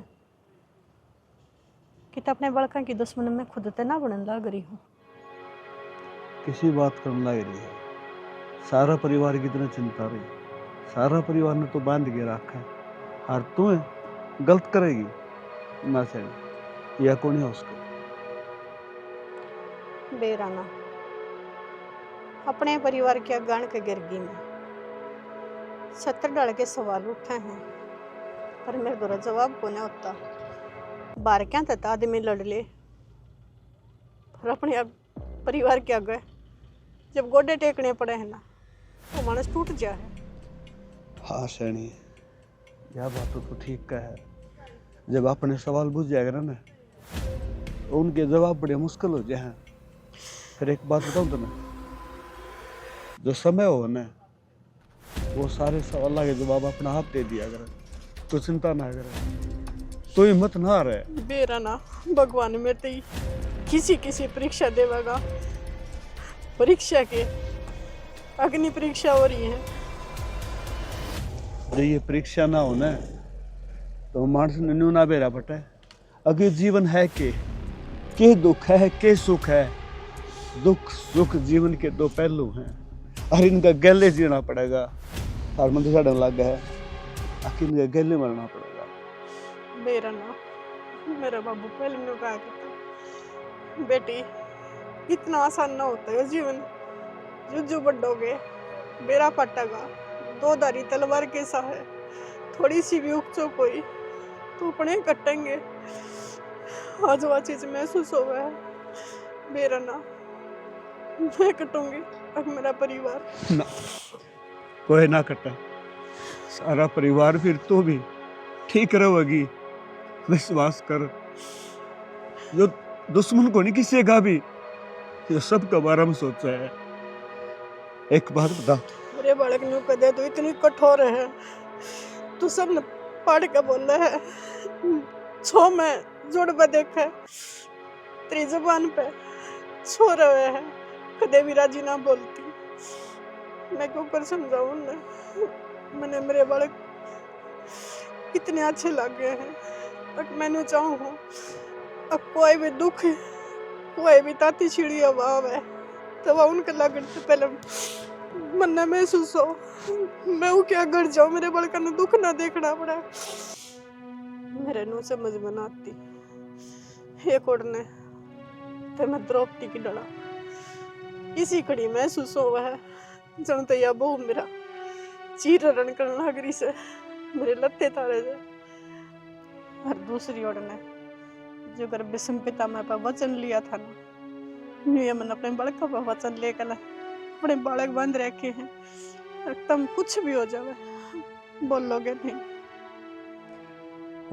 कि तो अपने बड़का की दुश्मन में खुद ते ना बनने लग रही हूँ। किसी बात करने लग रही है, सारा परिवार की इतना चिंता रही, सारा परिवार ने तो बांध के रखा है, और तुम्हें गलत करेगी ना सही या कौन है उसको? बेराना अपने परिवार के अगान के गिरगी में 70 डाल के सवाल उठे हैं पर मेरे द्वारा जवाब को नहीं होता। बार क्या तक आदमी लड़ ले पर अपने परिवार के आगे जब गोडे टेकने पड़े हैं ना तो मानस टूट जा है। हाँ सैनी यह बात तो ठीक का है, जब अपने सवाल बुझ जाएगा ना तो उनके जवाब बड़े मुश्किल हो जाए। फिर एक बात बताऊँ तुम्हें, जो समय हो ना वो सारे सवाल के जवाब अपना आप दे दिया करे, तो चिंता ना करे, तो हिम्मत ना रहे। बेरा ना भगवान मेरे ते किसी किसी परीक्षा देवेगा, परीक्षा के अग्नि परीक्षा हो रही है। जो ये परीक्षा ना हो ना तो मानस नन्यू ना बेरा पटे। अगे जीवन है के दुख है के सुख है। दुख सुख जीवन के दो पहलू हैं और इनका गले जीना पड़ेगा। और मन तो साढ़े लग है आखिर इनका गले मरना पड़ेगा। मेरा ना मेरा बाबू पहले ने कहा था, बेटी इतना आसान ना होता है जीवन, जुझू बढ़ोगे बेरा फटेगा। दो धारी तलवार कैसा है, थोड़ी सी भी उकचो कोई तो अपने कटेंगे। आज वो चीज महसूस हो गया है। मेरा ना मैं कटूंगी अब मेरा परिवार ना कोई ना कटा, सारा परिवार फिर तो भी ठीक रहेगी। विश्वास कर, जो दुश्मन को नहीं किसी का भी ये सब के बारे में सोचा है। एक बात बता, मेरे बालक न्यू कदे तो इतनी कठोर है, तू सब ने पढ़ के बोला है। छो में जोड़ पे देखा है तेरी जुबान पे छो रहे है, कदे भी राजी ना बोलती। मैं क्यों कर समझाऊं ना, मैंने मेरे बालक इतने अच्छे लगे हैं। अब मैंने चाहूँ अब कोई भी दुख कोई भी ताती छिड़ी अभाव है तो वह उनके लगन से पहले मन में महसूस हो मैं वो क्या कर जाऊं, मेरे बड़का ने दुख ना देखना पड़ा। मेरे नु समझ में ना आती एक ओढ़ने तो मैं द्रौपदी की डला इसी कड़ी महसूस हो है जन तो या बहु मेरा चीर रण करना लगी से मेरे लत्ते तारे से। और दूसरी ओढ़ने जो कर विषम पिता मैं पर वचन लिया था ना, न्यू मन अपने बड़का पर वचन लेकर अपने बालक बंद रखे हैं। तुम कुछ भी हो जावे बोलोगे नहीं।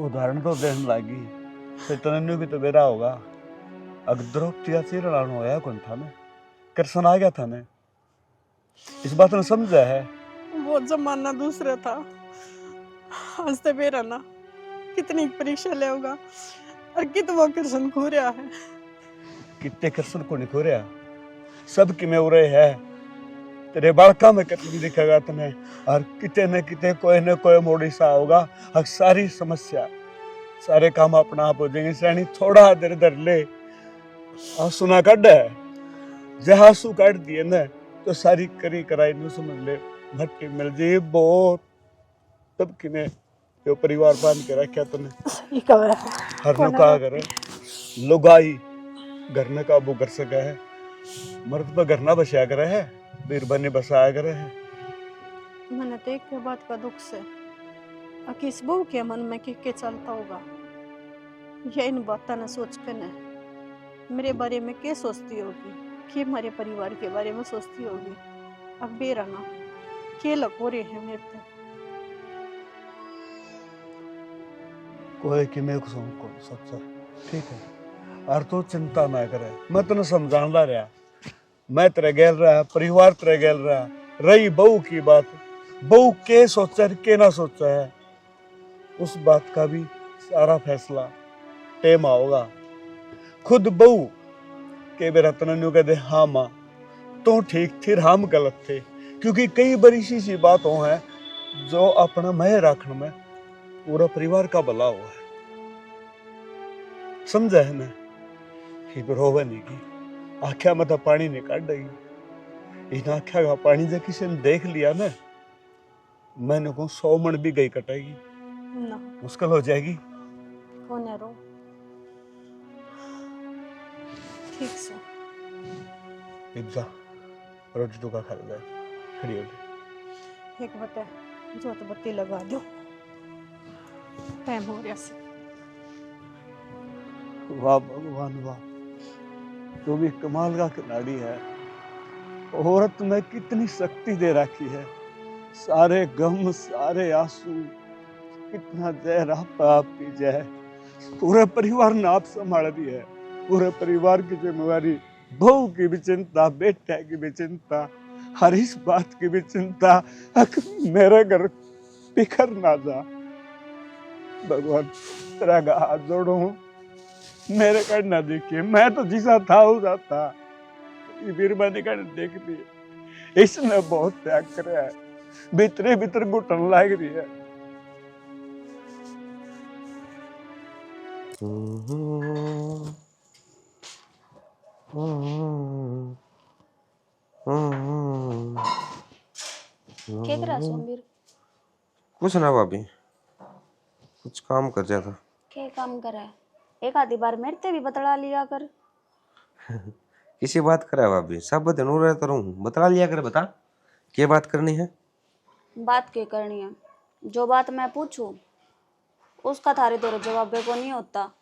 उदाहरण तो देने लगी फिर तनन्यू भी तो बेरा होगा। अगर द्रौपदी का चीरहरण होया कौन था ने, कृष्ण आ गया था ने, इस बात ने समझा है। वो जमाना दूसरा था, आज तो बेरा ना कितनी परीक्षा ले होगा और कितना कृष्ण खो रहा है। कितने कृष्ण को नहीं खो रहा, सब कि में उरे है तेरे बालका में कितनी दिखेगा तुम्हें। और किते न किते कोई न कोई मोड़ी सा होगा और सारी समस्या सारे काम अपना आप हो जाएंगे। सैनी थोड़ा देर दर ले आंसू ना काट है, जहाँ आंसू काट दिए न तो सारी करी कराई न समझ ले भट्टी मिल जाए बहुत। तब कि ने यो परिवार बांध के रखा तूने हर नु कहा करे लुगाई घर न काबू कर सका है, मर्द पर घर ना बसाया करे है, बीरबनी बसाया करे है। मैंने तो एक बात का दुख से किस बहू के मन में के चलता होगा ये इन बातों ने सोच कर न मेरे बारे में क्या सोचती होगी, कि हमारे परिवार के बारे में सोचती होगी। अब बेरा ना के लको रहे हैं मेरे पे। कोई कि मैं को सोचा ठीक है और तो चिंता ना करे, मैं तेने समझान ला रहा, मैं तेरे गेल रहा, परिवार तेरे गेल रहा। रही बहू की बात, बहू के सोचा के ना सोचा है उस बात का भी सारा फैसला टेम होगा। खुद बहू के बेरा तनन्यू कहते हाँ माँ तो ठीक थी हम गलत थे, क्योंकि कई बड़ी सी बातों है जो अपना मह रखने में पूरा परिवार का भला हुआ है। समझा है ना कि रोवे नहीं की आख्या में तो पानी नहीं काट देगी। इन आख्या का पानी जब किसी ने देख लिया ना, मैंने को 100 मन भी गई कटेगी ना मुश्किल हो जाएगी। कौन है रो ठीक से इब्जा रोटी टुका खा ले खड़ी हो गई। एक बता जो तो बत्ती लगा दो टाइम हो गया से। वाह भगवान वाह, तू भी कमाल का खिलाड़ी है। औरत में कितनी शक्ति दे रखी है, सारे गम सारे आंसू कितना जहर आप पी जाए। पूरे परिवार ने आप संभाल दी है, पूरे परिवार की जिम्मेवारी, बहू की भी चिंता, बेटे की भी चिंता, हर इस बात की भी चिंता मेरे घर बिखर ना जा। भगवान तेरा हाथ जोड़ू मेरे कड़ ना देखिए, मैं तो जिसा था उसा था। ये मेहरबानी कर देख रही है, इसने बहुत त्याग करा है, भीतरे भीतर घुटन लाग रही है। क्या कर रहा सोमवीर? कुछ ना भाभी, कुछ काम कर रहा था। क्या काम कर रहा है? एक आधी बार मेरे ते भी बतला लिया कर। किसी बात करा भाभी, सब दिन रो रहता रहूं, बतला लिया कर। बता क्या बात करनी है? बात क्या करनी है? जो बात मैं पूछूं उसका थारे तोरे जवाब को नहीं होता।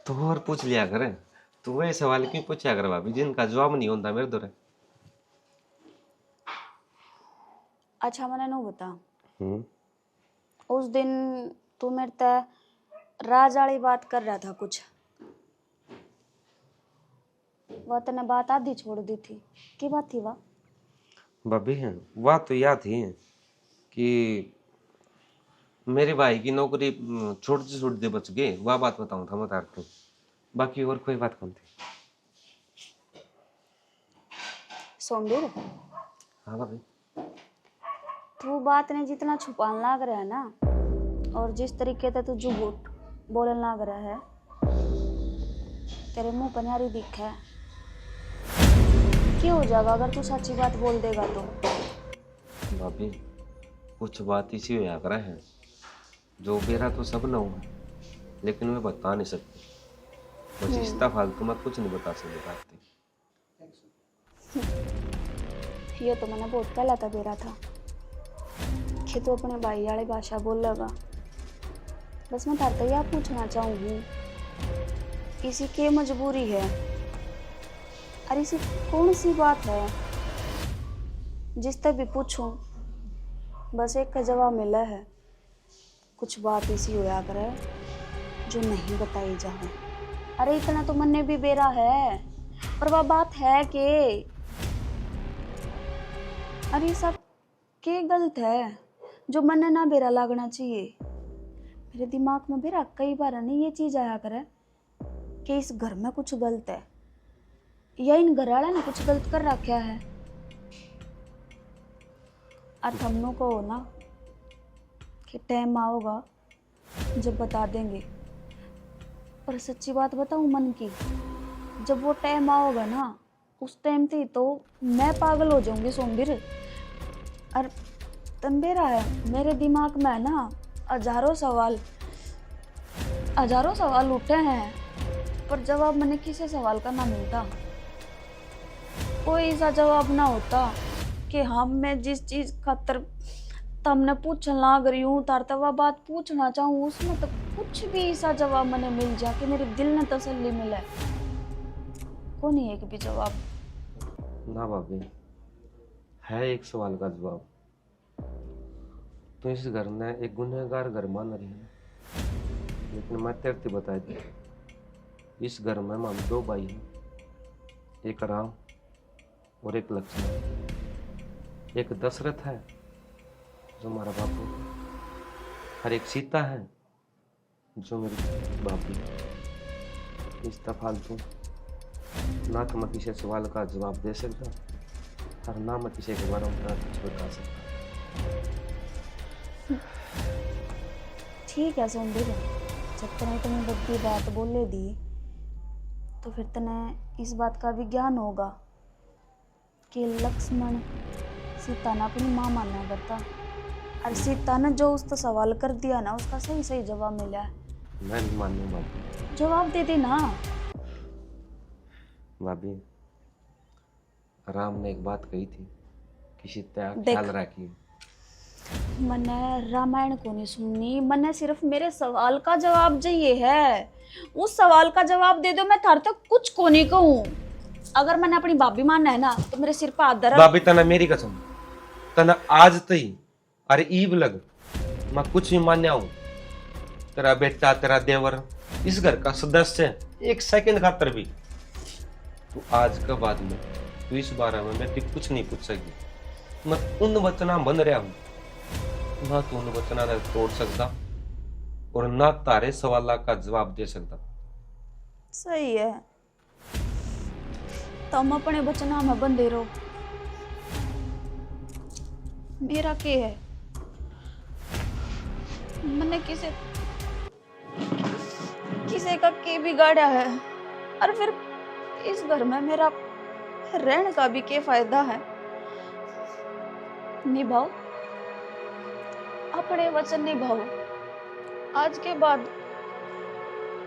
तो और पूछ लिया कर। तू वही सवाल क्यों पूछा कर भाभी जिनका जवाब नहीं होता मेरे दोरे? अच्छा मैंने नो बता, उस दिन तू मेरे ते राज वाली बात कर रहा था कुछ, वह तने बात आधी छोड़ दी थी। की बात थी वह? भाभी बात तो यह थी कि मेरे भाई की नौकरी छोड़ते बच गए, वह बात बताऊं था मैं तार को। बाकी और कोई बात कौन थी? सोमवीर, हाँ भाभी। तू बात ने जितना छुपाने लग रहा है ना, और जिस तरीके से तू झूठ बोलने लग रहा है, तेरे मुंह पर नारी दिख है। क्या हो जाएगा अगर तू सच्ची बात बोल देगा तो? भाभी कुछ बात इसी होया करा है, जो मेरा तो सब न हो, लेकिन मैं बता नहीं सकती। बस इस्ता फालतू मैं कुछ नहीं बता सकती। ये तो मैंने बहुत पहला था बेरा था कि तू अपने भाई वाली भाषा बोल लगा। बस मैं तार यह पूछना चाहूँगी, इसी की मजबूरी है और इसी कौन सी बात है जिस तक भी पूछूं बस एक का जवाब मिला है? कुछ बात इसी होया करे जो नहीं बताई जाए। अरे इतना तो मन ने भी बेरा है, पर वह बात है कि अरे सब के गलत है जो मन ने ना बेरा लगना चाहिए। मेरे दिमाग में बेरा कई बार नहीं ये चीज आया करे कि इस घर में कुछ गलत है या इन घर वाले ने कुछ गलत कर रखा है। और हमनों को हो ना कि टाइम आओगा जब बता देंगे, पर सच्ची बात बताऊं मन की, जब वो टाइम आओगा ना उस टाइम से तो मैं पागल हो जाऊंगी सोमवीर। और तंबेरा है मेरे दिमाग में ना हजारों सवाल उठे हैं, पर जवाब मैंने किसी सवाल का ना मिलता। कोई ऐसा जवाब ना होता कि हाँ मैं जिस चीज खातर तमने पूछने लग रही हूँ तार वह बात पूछना चाहूँ, उसमें तो कुछ भी ऐसा जवाब मैंने मिल जाए कि मेरे दिल ने तसल्ली मिले। कौन है एक भी जवाब? ना भाभी, है एक सवाल का जवाब। तो इस घर ने एक गुनहगार घर मान रही है, लेकिन मैं तेरे से बता दी, इस घर में हम दो भाई हैं, एक राम और एक लक्ष्मण। एक दशरथ है जो हमारा बापू है, और एक सीता है जो मेरी भाभी। इस फालतू ना तो मैं किसी सवाल का जवाब दे सकता और ना मैं किसी के बारे में कुछ बता सकता। ठीक है सोमवीर, जब तने तुम्हें बड़ी बात बोले दी तो फिर तने इस बात का भी ज्ञान होगा कि लक्ष्मण सीता ने अपनी माँ मानना करता, और सीता ने जो उसका सवाल कर दिया ना उसका सही सही जवाब मिला है। मैं नहीं मानू भाभी। जवाब दे दे ना। भाभी, राम ने एक बात कही थी, किसी तरह देख। ख्याल रखिए। मैंने रामायण को नहीं सुननी, मैंने सिर्फ मेरे सवाल का जवाब चाहिए है। उस सवाल का जवाब दे दो, मैं थार तक कुछ को नहीं कहूँ। अगर मैंने अपनी भाभी मानना है ना तो मेरे सिर पर हाथ धर। भाभी तना मेरी कसम, तना आज तई अरे ईब लग मैं कुछ भी मान्या हूं। तेरा बेटा, तेरा देवर, इस घर का सदस्य, एक सेकंड खातर भी तू आज के बाद में तू इस बारे में मैं कुछ नहीं पूछ सकी। मैं उन वचना बन रहा हूं ना, तू उन वचना ने तोड़ सकता और ना तारे सवाल का जवाब दे सकता। सही है, तुम अपने वचना में बंधे रहो। मेरा के है, मैंने किसे का के बिगाड़ा है, और फिर इस घर में मेरा रहने का भी क्या फायदा है। निभाओ अपने वचन, निभाओ। आज के बाद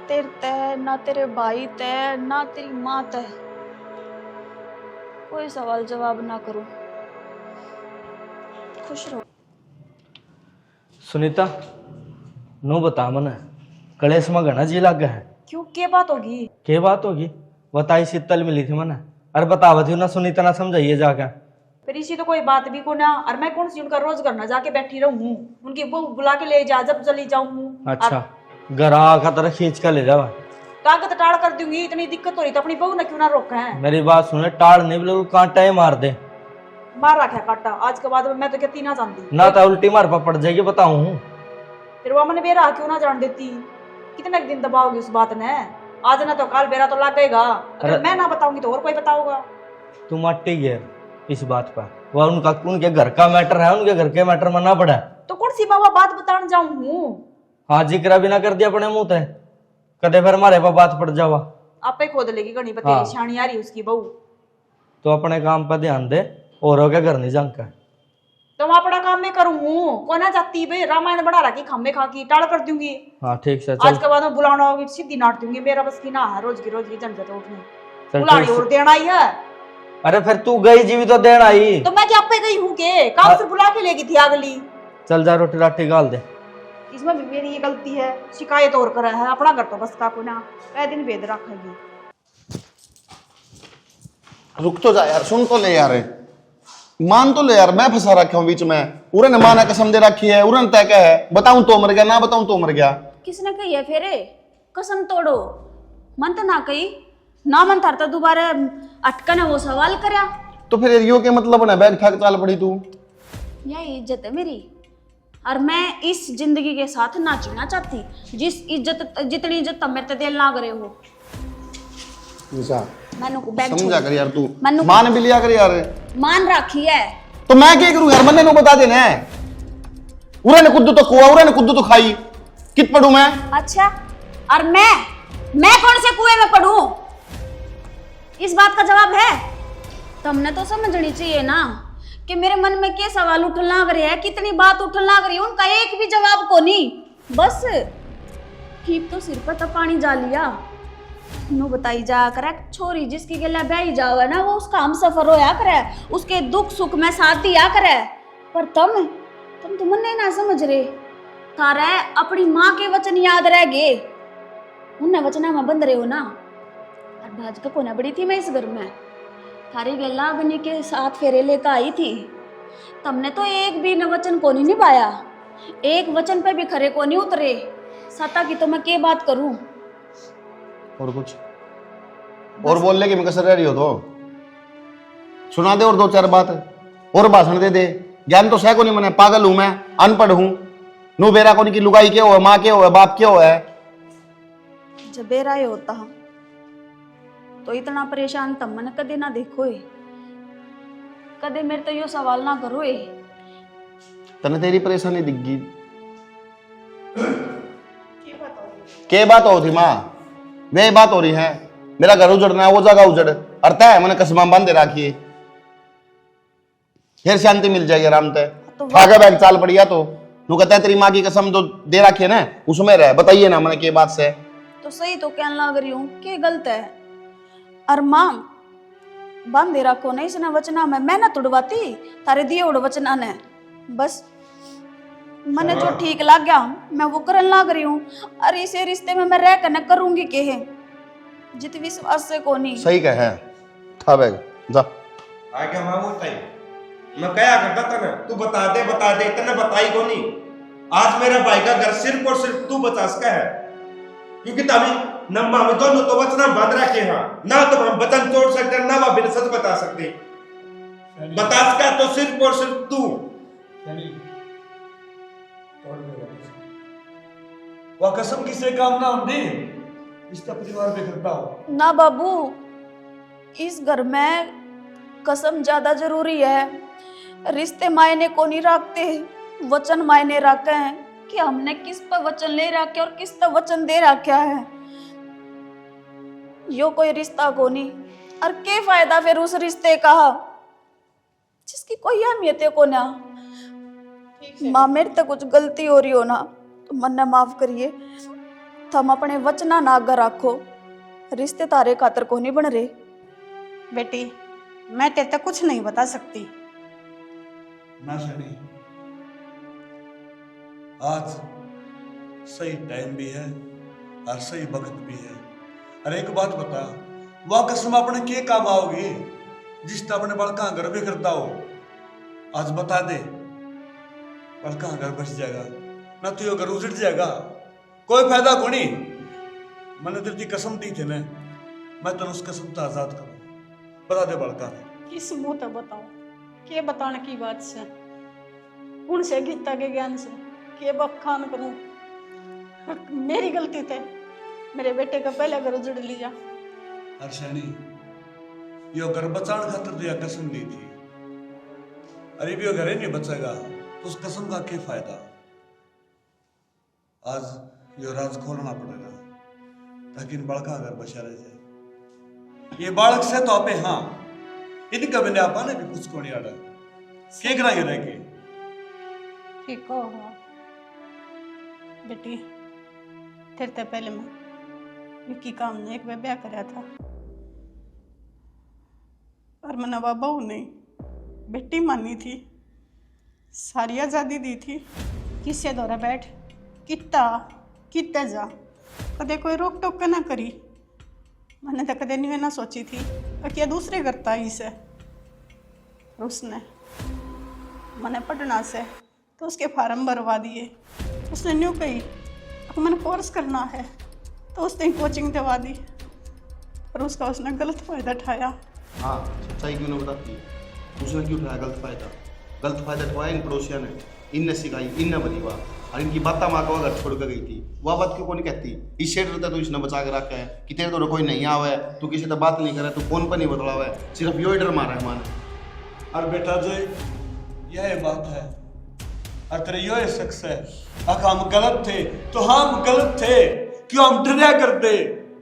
तेरे तय ना तेरे भाई तय ना तेरी माँ तय कोई सवाल जवाब ना करो। खुश रहो। सुनीता, नो बता मन कलेश में घना जी लग है। क्यों, क्या बात होगी? के बात होगी? बताई शीतल मिली थी मन, अरे बतावत ना सुनीता ना समझाइए जाके। फिर इसी तो कोई बात भी को ना, और मैं कौन सी उनका रोज घर ना जाके बैठी रहूं, उनकी बहू बुला के ले जा जब चली जाऊं। अच्छा, गरा का तरह खींच कर ले जावा। कागज टाड़ कर दूंगी, इतनी दिक्कत हो रही तो अपनी बहू ने क्यों ना रोका है? मेरी बात सुने, टाड़ नहीं बिल्कुल कांटा ही मार दे। मार रखा है कांटा, आज के बाद मैं तो कहती ना जानती ना तो उल्टी मार पर पड़ जाएगी बताऊं। फिर वो मैंने बेरा क्यों ना जान देती? कितने दिन दबाओगी उस बात ने? आज ना तो काल बेरा तो लगेगा। अगर मैं ना बताऊंगी तो और कोई बताऊंगा। तुम अट्टी गिर इस बात पर, वह उनके घर का मैटर है, उनके घर के मैटर में ना पड़ा। तो कौन सी बाबा बात बताने जाऊं? हाँ, जिक्र भी ना कर दिया अपने मुंह ते, कदे फिर हमारे पर बात पड़ जावा। आपे खोद लेगी गणी पति। हाँ। शानी आ रही उसकी बहू। तो अपने काम पर ध्यान दे, औरों के घर नहीं जाकर। तो मैं अपना काम में करूँ, को ना जाती भाई रामायण बढ़ा रखी खम्बे खा की टाड़ कर दूंगी। हाँ ठीक से आज चल। के बाद में बुलाना होगी सीधी नाट दूंगी। मेरा बस की ना है रोज की झंझट उठनी। चल बुलानी ठीक और से। देना ही है। अरे फिर तू गई जीवी तो देन आई। तो मैं क्या पे गई हूँ के काम से बुला के लेगी थी अगली। चल जा रोटी राटी गाल दे। इसमें भी मेरी ये गलती है, शिकायत और करा है। अपना घर तो बस का को ना पै दिन वेद रखेगी। रुक तो जा यार, सुन तो ले यार, मान तो ले यार। मैं फंसा रखा हूँ बीच में। उरे ने माना कसम दे रखी है, उरे ने तय क्या है, बताऊं तो मर गया, ना बताऊं तो मर गया। किसने कही है फेरे? कसम तोड़ो। मन तो ना कही ना, मन थार तो दोबारा अटकन है वो सवाल करया। तो फिर यो के मतलब ना बैग ठाक चाल पड़ी तू। यही इज्जत है मेरी, और मैं इस जिंदगी के साथ ना जीना चाहती। जितनी इज्जत तुम मेरे दिल ना करे हो। मैंने को बैग समझा कर यार, तू मनु- मान भी लिया कर यार। मान रखी है तो मैं क्या करूं यार, मन्ने नु बता देना है। उरे ने कुद्दू तो कुआ, उरे ने कुद्दू तो खाई, कित पढ़ू मैं? अच्छा, और मैं कौन से कुएं में पढ़ूं? इस बात का जवाब है तुमने तो समझनी चाहिए ना कि मेरे मन में क्या सवाल उठन लग रहे हैं, कितनी बात उठन लग रही है, उनका एक भी जवाब को नहीं। बस ठीक तो सिर पर तो पानी जा लिया। नो बताई जा करे छोरी जिसकी गला ब्याही जाओ है ना, वो उसका हम सफर होया करे, उसके दुख सुख में साथ दिया करे। पर तुम तो मन ना समझ रहे। थारे अपनी माँ के वचन याद रह गए, उन वचना में बंद रहे हो ना। और भाज का कोना बड़ी थी मैं इस घर में, थारी गला बनी के साथ फेरे लेकर आई थी। तुमने तो एक भी न वचन को नहीं निभाया, एक वचन पे भी खरे को नहीं उतरे। सता की तो मैं क्या बात करूं? और कुछ और बोल ले कि मैं कसर रह रही हो तो सुना दे, और दो चार बात और भाषण दे दे। ज्ञान तो सह को नहीं, मने पागल हूं मैं, अनपढ़ हूं। नु बेरा को नहीं की लुगाई क्या हुआ, माँ क्या हुआ, बाप क्या हुआ है। जब बेरा ही होता तो इतना परेशान तब मैंने कदे ना देखो है। कदे मेरे तो यो सवाल ना करो है। तने तेरी परेशानी दिखगी के बात हो थी माँ, वे बात हो रही है। मेरा घर उजड़ना है, वो जगह उजड़ अरता है, मैंने कसमा बांध दे रखी है। फिर शांति मिल जाएगी आराम से। तो भागा बैग चाल पड़िया तो तू कहता है तेरी माँ की कसम जो दे रखी है ना, उसमें रह। बताइए ना मैंने के बात से। तो सही तो कहने लग रही हूँ कि गलत है। और माँ बांधे रखो नहीं इसने वचना में, मैं ना तुड़वाती तारे दिए उड़ वचना ने। बस मैंने जो ठीक लग गया मैं वो करने लग रही हूँ। और इसे रिश्ते में मैं रह कर न करूंगी के है जित विश्वास से को नहीं। सही कह है, था बैग जा। आ गया मामू टाइम। मैं क्या करता था ना, तू बता दे इतना बताई को नहीं। आज मेरा भाई का घर सिर्फ और सिर्फ तू बचा सका है, क्योंकि तभी नम्मा में दोनों तो वचना बांध रखे हैं ना। तो हम वचन तोड़ सकते ना वह बिन सच बता सकते। बता सका तो सिर्फ और सिर्फ तू। वह कसम किसे काम ना होती इसका परिवार बिखरता हो। ना बाबू, इस घर में कसम ज्यादा जरूरी है। रिश्ते मायने को नहीं रखते, वचन मायने रखे हैं कि हमने किस पर वचन ले रखे और किस पर वचन दे रखा है। यो कोई रिश्ता को नहीं, और क्या फायदा फिर उस रिश्ते का जिसकी कोई अहमियत है को ना। माँ मेरे तो कुछ गलती हो रही हो ना तो मन ने माफ करिए। तुम अपने वचना ना आगे रखो, रिश्ते तारे खातर को नहीं बन रहे। बेटी मैं तेरे तक कुछ नहीं बता सकती। ना सनी, आज सही टाइम भी है और सही वक्त भी है। अरे एक बात बता, वह कसम अपने के काम आओगी जिस अपने बड़का घर भी करता हो? आज बता दे, बड़का घर बच जाएगा ना तो यो घर उजड़ जाएगा, कोई फायदा को नहीं। मैंने तेरी कसम दी थी ना, मैं तेन उस कसम से आजाद करूं। बता दे बड़का किस मुंह तक बताऊं, के बताने की बात से, कौन से गीता के ज्ञान से के बखान करूं। मेरी गलती थे, मेरे बेटे का पहले घर उजड़ लिया। अर्शनी, यो घर बचाने खातिर तो यह कसम दी थी। अरे भी यो घर ही नहीं बचेगा तो उस कसम का क्या फायदा। आज यो राज खोलना पड़ेगा ताकि इन बालका घर बचा रह जाए। ये बालक से तो आपे हाँ, इनका मैंने आपा ने भी कुछ को नहीं आड़ा के करा रह के। ठीक हो बेटी, तेरे ते पहले मैं विक्की काम ने एक ब्याह कराया था और मैंने बहू नहीं बेटी मानी थी, सारी आज़ादी दी थी। किससे दौरा बैठ कितना जा, कदे कोई रोक टोक ना करी। मैंने तो कदे नहीं ना सोची थी क्या दूसरे करता ही से। उसने मैंने पढ़ना से तो उसके फार्म भरवा दिए। उसने न्यू कही अब मैंने कोर्स करना है तो उसने कोचिंग दिवा दी, और उसका उसने गलत फायदा उठाया। हाँ, सच्चाई क्यों नहीं बताती? उसने क्यों उठाया गलत फायदा? गलत फायदा उठाया इन पड़ोसियों ने, इनने सिखाई, इनने बनी बात, और इनकी बातें माँ को घर छोड़ कर गई थी। वह बात क्यों को नहीं कहती? इस शेड रहता तो इसने बचा के रखा है कि तेरे तो कोई नहीं आवा है, तू किसी से बात नहीं करे, तू फोन पर नहीं बदला हुआ है, सिर्फ यो डर मारा है माने। और बेटा जो यह बात है और तेरे यो शख्स है, अगर हम गलत थे तो हम गलत थे, क्यों हम डरा करते?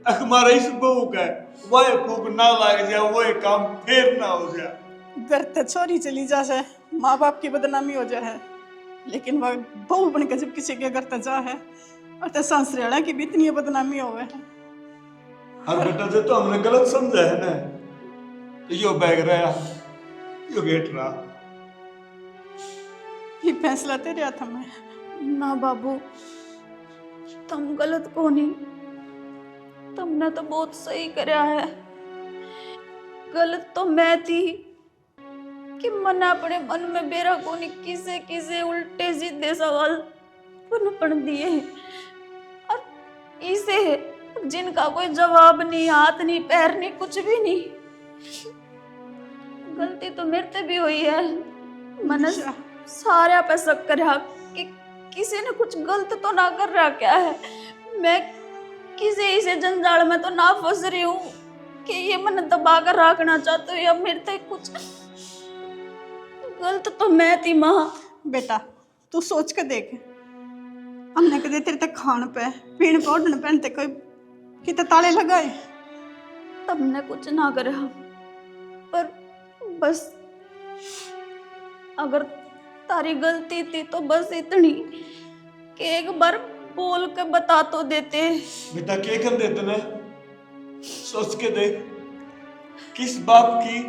हमारा इस बहू का वह फूक ना लग जाए, वह काम फिर ना हो जाए। घर ते छोरी चली जा है, माँ बाप की बदनामी हो जाए, लेकिन वह बहू बन के जब किसी के घर ते जा है और ते सांसरेड़ा की भी इतनी बदनामी हो है। और बेटा जो तो हमने गलत समझा है ना, यो बैग रहा, यो गेट रहा। ये फैसला तेरे हाथ में। ना बाबू, तुम गलत को नहीं, तुमने तो बहुत सही करया है। गलत तो मैं थी कि मैंने अपने मन में बेरा को नहीं किसे किसे उल्टे सीधे सवाल पन दिए, और इसे जिनका कोई जवाब नहीं, हाथ नहीं, पैर नहीं, कुछ भी नहीं। गलती तो मेरे से भी हुई है। मैंने सारे पे शक करा कि किसी ने कुछ गलत तो ना कर रहा क्या है। मैं किसी इसे जंजाल में तो ना फंस रही हूँ कि ये मैंने दबा कर रखना चाहते हो, या मेरे से कुछ गलत तो मैं थी। माँ बेटा तू सोच के देख, हमने कदे तेरे तक खान पे पीण पे ओढ़न पहनते कोई कितने ताले लगाए? तुमने कुछ ना करा, पर बस अगर तारी गलती थी तो बस इतनी कि एक बार बोल के बता तो देते। बेटा क्या कर देते ना, सोच के देख, किस बाप की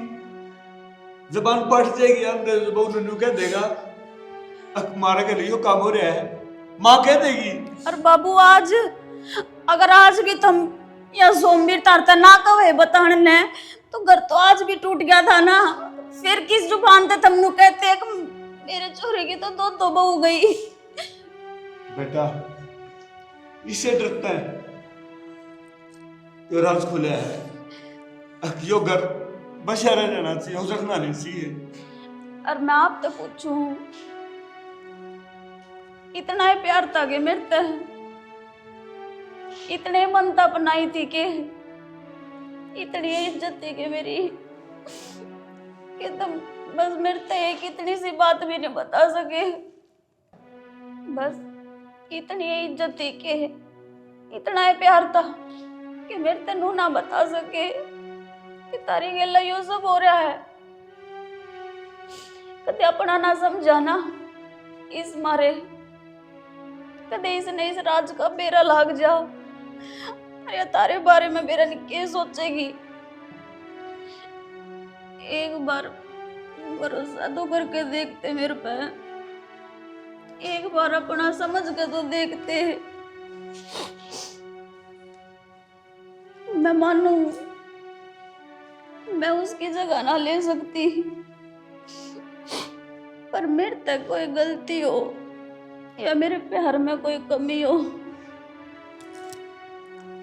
जबान पट जाएगी अंदर, बहू नन्नू कह देगा हमारे के लिए काम हो रहा है, माँ कह देगी। और बाबू आज अगर आज भी तुम या सोमवीर तारता ना कहे बताने ने तो घर तो आज भी टूट गया था ना। फिर किस जुबान से तुम कहते कि मेरे छोरे की तो दो बहू गई। बेटा इससे डरता है, यो राज खुले है, यो घर बचा रह जाना चाहिए, उजड़ना नहीं चाहिए। और मैं आप तो पूछूं, इतना ही प्यार था कि मेरे ते इतने मनता बनाई थी कि इतनी इज्जत थी कि मेरी कि तुम बस मेरे से एक इतनी सी बात भी नहीं बता सके। बस इतनी इज्जत थी कि इतना ही प्यार था कि मेरे तेनू ना बता सके कि तारी गल्ला यो सब हो रहा है। कदे अपना ना समझा ना इस मारे, कदे इसने इस राज का बेरा लाग जा। अरे तारे बारे में बेरा ने क्या सोचेगी। एक बार भरोसा तो करके देखते मेरे पे, एक बार अपना समझ के तो देखते। मैं मानू मैं उसकी जगह ना ले सकती, पर मेरे तक कोई गलती हो या मेरे प्यार में कोई कमी हो,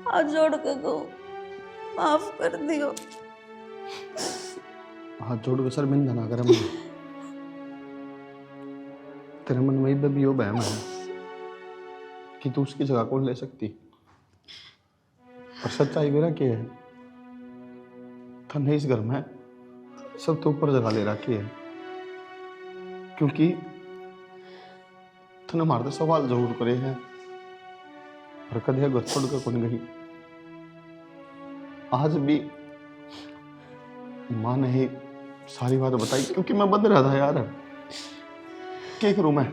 हाथ जोड़ के को माफ कर दियो। हाथ जोड़ के शर्मिंदा ना कर मुझे। तेरे मन में भी यो बहम है कि तू उसकी जगह कौन ले सकती, और सच्चाई मेरा क्या है, तन्ने इस घर में सब तो ऊपर जगह ले रखी है, क्योंकि तने मारते सवाल जरूर करे हैं पर कदे घर छोड़ कर कौन गई। आज भी माँ ने ही सारी बात बताई, क्योंकि मैं बंद रहा था यार। क्या करूं मैं,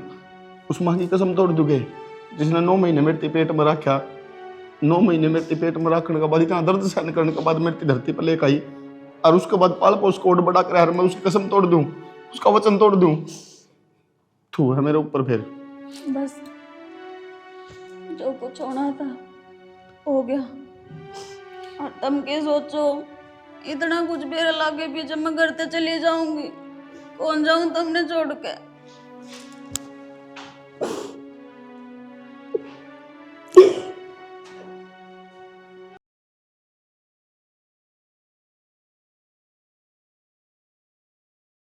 उस माँ की कसम तोड़ दूंगे जिसने 9 महीने मेरे पेट में रखा। 9 महीने मेरे पेट में रखने के बाद, इतना दर्द सहन करने के बाद मेरी धरती पर लेकर आई, और उसके बाद पाल पोस कोड बड़ा कर मैं उसकी कसम तोड़ दूं, उसका वचन तोड़ दूं। तू है मेरे ऊपर फिर। बस जो कुछ होना था हो गया, और तुम के सोचो इतना कुछ मेरे लागे भी जब मैं घर से चली जाऊंगी, कौन जाऊं तुमने छोड़ के।